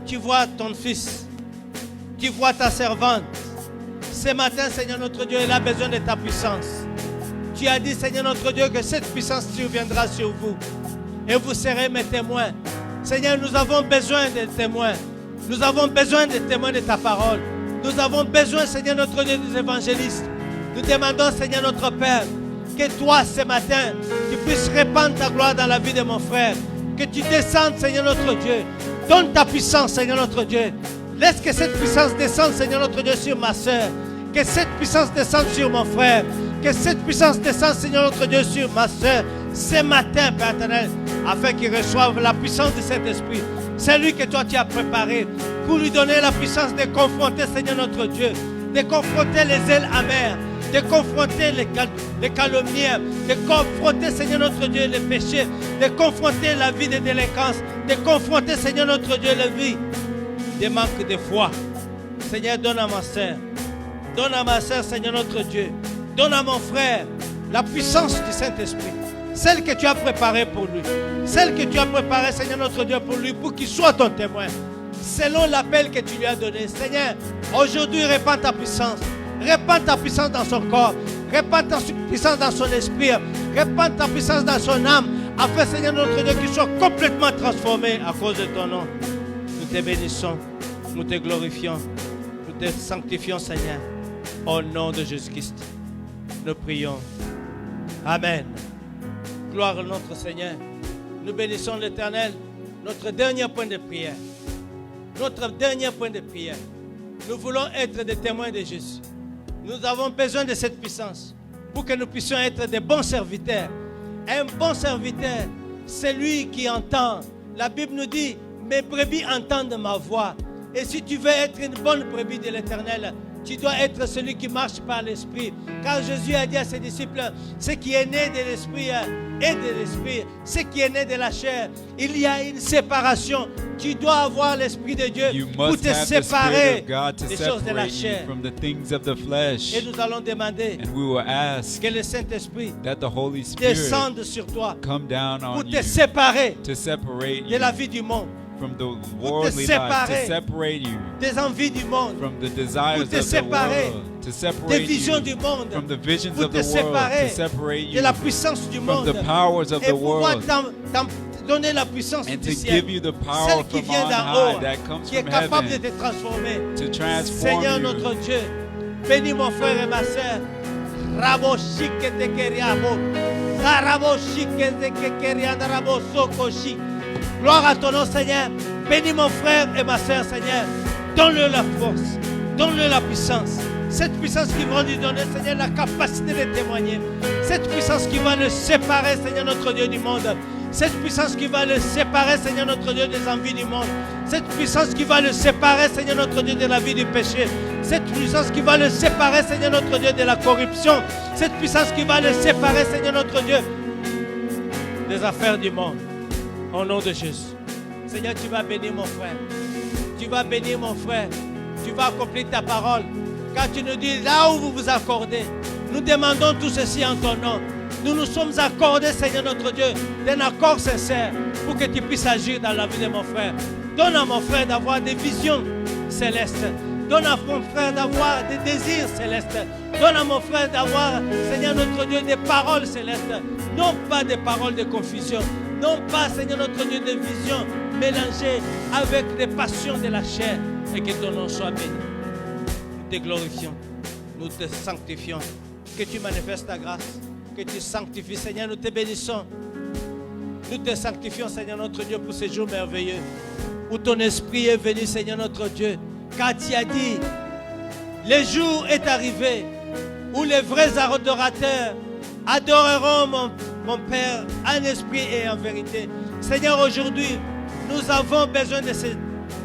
tu vois ton fils, tu vois ta servante. Ce matin, Seigneur notre Dieu, elle a besoin de ta puissance. Tu as dit, Seigneur notre Dieu, que cette puissance surviendra sur vous et vous serez mes témoins. Seigneur, nous avons besoin de témoins. Nous avons besoin de témoins de ta parole. Nous avons besoin, Seigneur notre Dieu, des évangélistes. Nous demandons, Seigneur notre Père, que toi, ce matin, tu puisses répandre ta gloire dans la vie de mon frère. Que tu descendes, Seigneur notre Dieu. Donne ta puissance, Seigneur notre Dieu. Laisse que cette puissance descende, Seigneur notre Dieu, sur ma soeur. Que cette puissance descende sur mon frère. Que cette puissance descende, Seigneur notre Dieu, sur ma soeur. Ce matin, Père éternel, afin qu'il reçoive la puissance de cet esprit. C'est lui que toi tu as préparé pour lui donner la puissance de confronter, Seigneur notre Dieu. De confronter les ailes amères. De confronter les calomnières, de confronter, Seigneur notre Dieu, les péchés, de confronter la vie de délinquance, de confronter, Seigneur notre Dieu, la vie des manques de foi. Seigneur, donne à ma sœur Donne à ma sœur, Seigneur notre Dieu. Donne à mon frère la puissance du Saint-Esprit. Celle que tu as préparée pour lui. Celle que tu as préparée, Seigneur notre Dieu, pour lui, pour qu'il soit ton témoin. Selon l'appel que tu lui as donné. Seigneur, aujourd'hui, répands ta puissance. Répands ta puissance dans son corps. Répands ta puissance dans son esprit. Répands ta puissance dans son âme. Afin, Seigneur notre Dieu, qu'il soit complètement transformé à cause de ton nom. Nous te bénissons. Nous te glorifions. Nous te sanctifions, Seigneur. Au nom de Jésus-Christ, nous prions. Amen. Gloire à notre Seigneur. Nous bénissons l'Éternel. Notre dernier point de prière. Notre dernier point de prière. Nous voulons être des témoins de Jésus. Nous avons besoin de cette puissance pour que nous puissions être des bons serviteurs. Un bon serviteur, c'est lui qui entend. La Bible nous dit, mes brebis entendent ma voix. Et si tu veux être une bonne brebis de l'Éternel, tu dois être celui qui marche par l'Esprit. Car Jésus a dit à ses disciples, ce qui est né de l'Esprit est de l'Esprit. Ce qui est né de la chair, il y a une séparation. Tu dois avoir l'Esprit de Dieu You pour must te have the Spirit séparer of God to des choses de la separate you chair. from the things of the flesh. Et nous allons demander And we will ask que le Saint-Esprit that the Holy Spirit descende sur toi come down pour on te you séparer to separate de la you vie du monde, from the pour te worldly life, séparer to separate you des envies du monde, from the desires pour te of the séparer world, to des separate visions you du monde, from the visions pour of te the world, séparer to separate de you la puissance du from monde the powers of et the pouvoir world, donner la puissance and du to ciel, give you the power celle qui from vient on d'en high haut, that comes qui est from capable de heaven te transformer. to transform Seigneur you. notre Dieu, bénis mon frère et ma soeur. Rabo shike te keriabo, zarabo shike te kerianda rabo sokoshi. Gloire à ton nom, Seigneur. Bénis mon frère et ma soeur, Seigneur. Donne-le la force, donne-le la puissance. Cette puissance qui va lui donner, Seigneur, la capacité de témoigner. Cette puissance qui va le séparer, Seigneur notre Dieu, du monde. Cette puissance qui va le séparer, Seigneur notre Dieu, des envies du monde. Cette puissance qui va le séparer, Seigneur notre Dieu, de la vie du péché. Cette puissance qui va le séparer, Seigneur notre Dieu, de la corruption. Cette puissance qui va le séparer, Seigneur notre Dieu, des affaires du monde. Au nom de Jésus. Seigneur, tu vas bénir mon frère. Tu vas bénir mon frère. Tu vas accomplir ta parole. Quand tu nous dis là où vous vous accordez, nous demandons tout ceci en ton nom. Nous nous sommes accordés, Seigneur notre Dieu, d'un accord sincère pour que tu puisses agir dans la vie de mon frère. Donne à mon frère d'avoir des visions célestes. Donne à mon frère d'avoir des désirs célestes. Donne à mon frère d'avoir, Seigneur notre Dieu, des paroles célestes. Non pas des paroles de confusion. Non pas, Seigneur notre Dieu, des visions mélangées avec les passions de la chair. Et que ton nom soit béni. Nous te glorifions. Nous te sanctifions. Que tu manifestes ta grâce. Que tu sanctifies, Seigneur. Nous te bénissons. Nous te sanctifions, Seigneur notre Dieu, pour ces jours merveilleux. Où ton esprit est venu, Seigneur notre Dieu. Car tu as dit, le jour est arrivé où les vrais adorateurs adoreront mon Père en esprit et en vérité. Seigneur, aujourd'hui, nous avons besoin de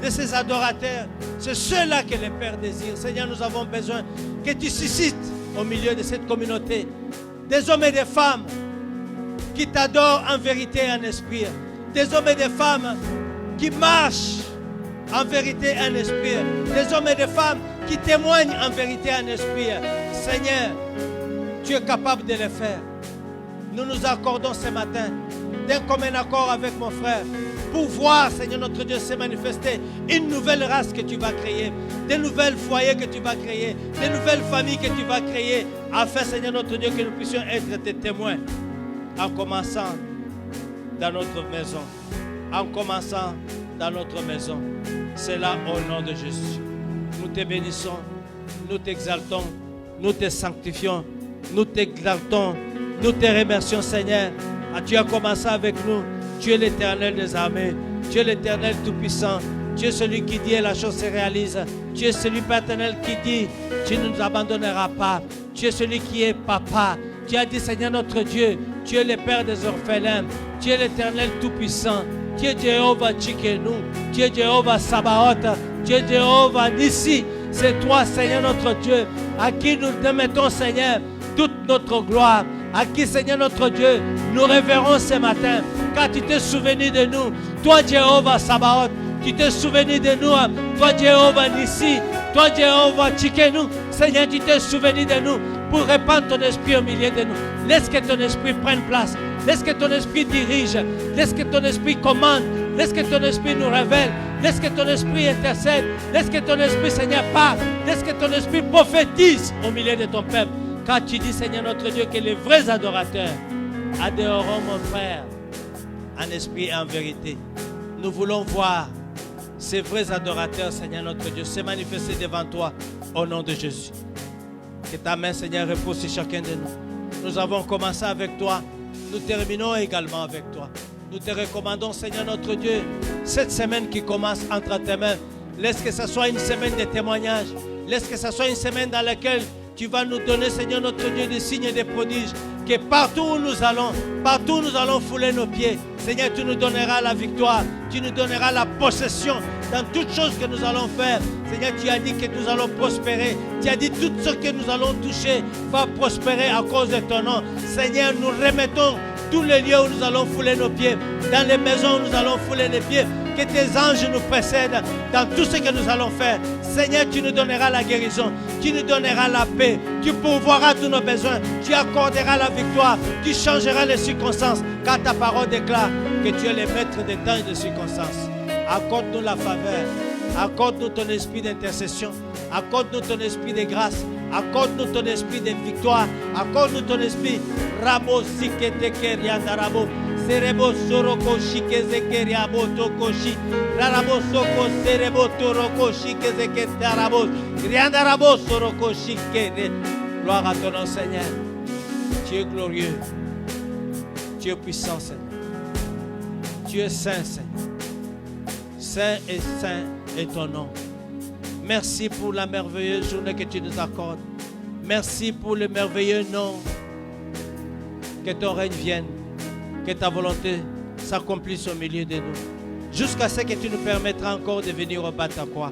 ces adorateurs. C'est ceux-là que le Père désire. Seigneur, nous avons besoin que tu suscites au milieu de cette communauté des hommes et des femmes qui t'adorent en vérité et en esprit. Des hommes et des femmes qui marchent en vérité et en esprit. Des hommes et des femmes qui témoignent en vérité et en esprit. Seigneur, tu es capable de le faire. Nous nous accordons ce matin d'un commun accord avec mon frère pour voir, Seigneur notre Dieu, se manifester une nouvelle race que tu vas créer, des nouvelles foyers que tu vas créer, des nouvelles familles que tu vas créer, afin, Seigneur notre Dieu, que nous puissions être tes témoins, en commençant dans notre maison, en commençant dans notre maison. C'est là au nom de Jésus. Nous te bénissons, nous t'exaltons, nous te sanctifions, nous t'exaltons, nous te remercions, Seigneur. Tu as commencé avec nous. Tu es l'Éternel des armées. Tu es l'Éternel tout-puissant. Tu es celui qui dit et la chose se réalise. Tu es celui, Père éternel, qui dit, tu ne nous abandonneras pas. Tu es celui qui est papa. Tu as dit, Seigneur notre Dieu, tu es le Père des orphelins. Tu es l'Éternel tout-puissant. Tu es Jéhovah Tchikenu. Tu es Jéhovah Sabaoth. Tu es Jéhovah Nissi. C'est toi, Seigneur notre Dieu, à qui nous te mettons, Seigneur, toute notre gloire. À qui, Seigneur notre Dieu, nous révérons ce matin, car tu t'es souvenu de nous. Toi, Jéhovah Sabaoth, tu t'es souvenu de nous. Toi, Jéhovah Nissi, Toi, Jéhovah, nous, Seigneur, tu t'es souvenu de nous pour répandre ton esprit au milieu de nous. Laisse que ton esprit prenne place. Laisse que ton esprit dirige. Laisse que ton esprit commande. Laisse que ton esprit nous révèle. Laisse que ton esprit intercède. Laisse que ton esprit, Seigneur, parle. Laisse que ton esprit prophétise au milieu de ton peuple. Car tu dis, Seigneur notre Dieu, que les vrais adorateurs adoreront mon frère en esprit et en vérité. Nous voulons voir ces vrais adorateurs, Seigneur notre Dieu, se manifester devant toi au nom de Jésus. Que ta main, Seigneur, repose sur chacun de nous. Nous avons commencé avec toi. Nous terminons également avec toi. Nous te recommandons, Seigneur notre Dieu, cette semaine qui commence entre tes mains. Laisse que ce soit une semaine de témoignages. Laisse que ce soit une semaine dans laquelle tu vas nous donner, Seigneur notre Dieu, des signes et des prodiges. Que partout où nous allons fouler nos pieds. Seigneur, tu nous donneras la victoire. Tu nous donneras la possession dans toutes choses que nous allons faire. Seigneur, tu as dit que nous allons prospérer. Tu as dit tout ce que nous allons toucher va prospérer à cause de ton nom. Seigneur, nous remettons tous les lieux où nous allons fouler nos pieds, dans les maisons où nous allons fouler les pieds. Que tes anges nous précèdent dans tout ce que nous allons faire. Seigneur, tu nous donneras la guérison, tu nous donneras la paix, tu pourvoiras tous nos besoins, tu accorderas la victoire, tu changeras les circonstances, car ta parole déclare que tu es le maître des temps et des circonstances. Accorde-nous la faveur, accorde-nous ton esprit d'intercession, accorde-nous ton esprit de grâce, accorde-nous ton esprit de victoire, accorde-nous ton esprit. Rabo sikete rianda rabo. Serebo soroko shikezeke riabo tokoshi. Rarabo soko serebo toroko shikezeke tarabo. Rianda rabo soroko shikere. Gloire à ton nom, Seigneur. Tu es glorieux. Tu es puissant, Seigneur. Tu es saint, Seigneur. Saint est ton nom. Merci pour la merveilleuse journée que tu nous accordes. Merci pour le merveilleux nom. Que ton règne vienne. Que ta volonté s'accomplisse au milieu de nous. Jusqu'à ce que tu nous permettras encore de venir au bas de ta croix.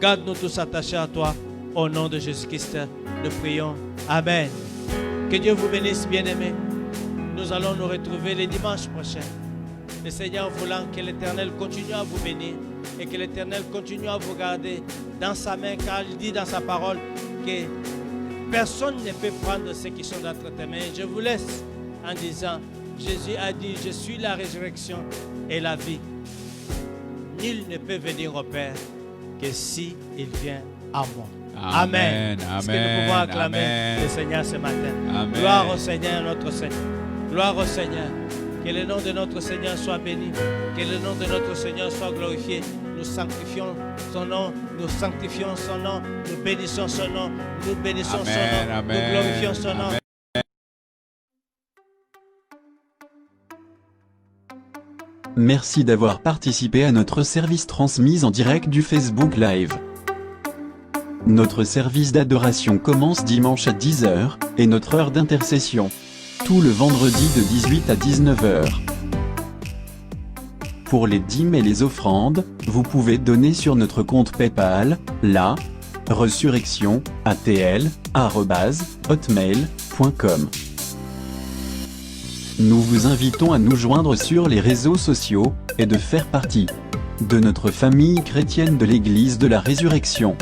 Garde-nous tous attachés à toi. Au nom de Jésus-Christ, nous prions. Amen. Que Dieu vous bénisse, bien-aimés. Nous allons nous retrouver les dimanches prochains. Le Seigneur voulant que l'Éternel continue à vous bénir et que l'Éternel continue à vous garder dans sa main, car il dit dans sa parole que personne ne peut prendre ceux qui sont entre tes mains. Je vous laisse en disant, Jésus a dit, je suis la résurrection et la vie. Nul ne peut venir au Père que si il vient à moi. Amen. Est-ce que nous pouvons acclamer le Seigneur ce matin? Amen. Gloire au Seigneur, notre Seigneur. Gloire au Seigneur. Que le nom de notre Seigneur soit béni. Que le nom de notre Seigneur soit glorifié. Nous sanctifions son nom. Nous sanctifions son nom. Nous bénissons son nom. Nous bénissons son nom. Nous glorifions son nom. Merci d'avoir participé à notre service transmis en direct du Facebook Live. Notre service d'adoration commence dimanche à 10h, et notre heure d'intercession, tout le vendredi de 18 à 19h. Pour les dîmes et les offrandes, vous pouvez donner sur notre compte PayPal, la resurrection@hotmail.com. Nous vous invitons à nous joindre sur les réseaux sociaux, et de faire partie de notre famille chrétienne de l'Église de la Résurrection.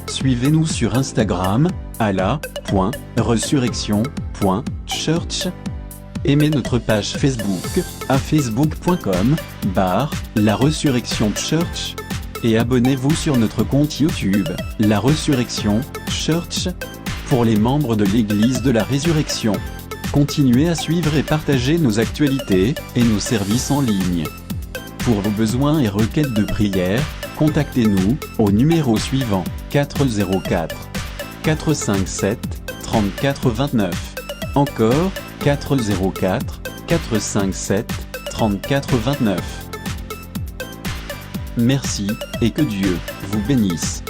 Suivez-nous sur Instagram, à la.resurrection.church. Aimez notre page Facebook, à facebook.com/La Resurrection Church. Et abonnez-vous sur notre compte YouTube, La Resurrection Church, pour les membres de l'Église de la Résurrection. Continuez à suivre et partager nos actualités et nos services en ligne. Pour vos besoins et requêtes de prière, contactez-nous au numéro suivant 404 457 34 29. Encore 404 457 34 29. Merci et que Dieu vous bénisse.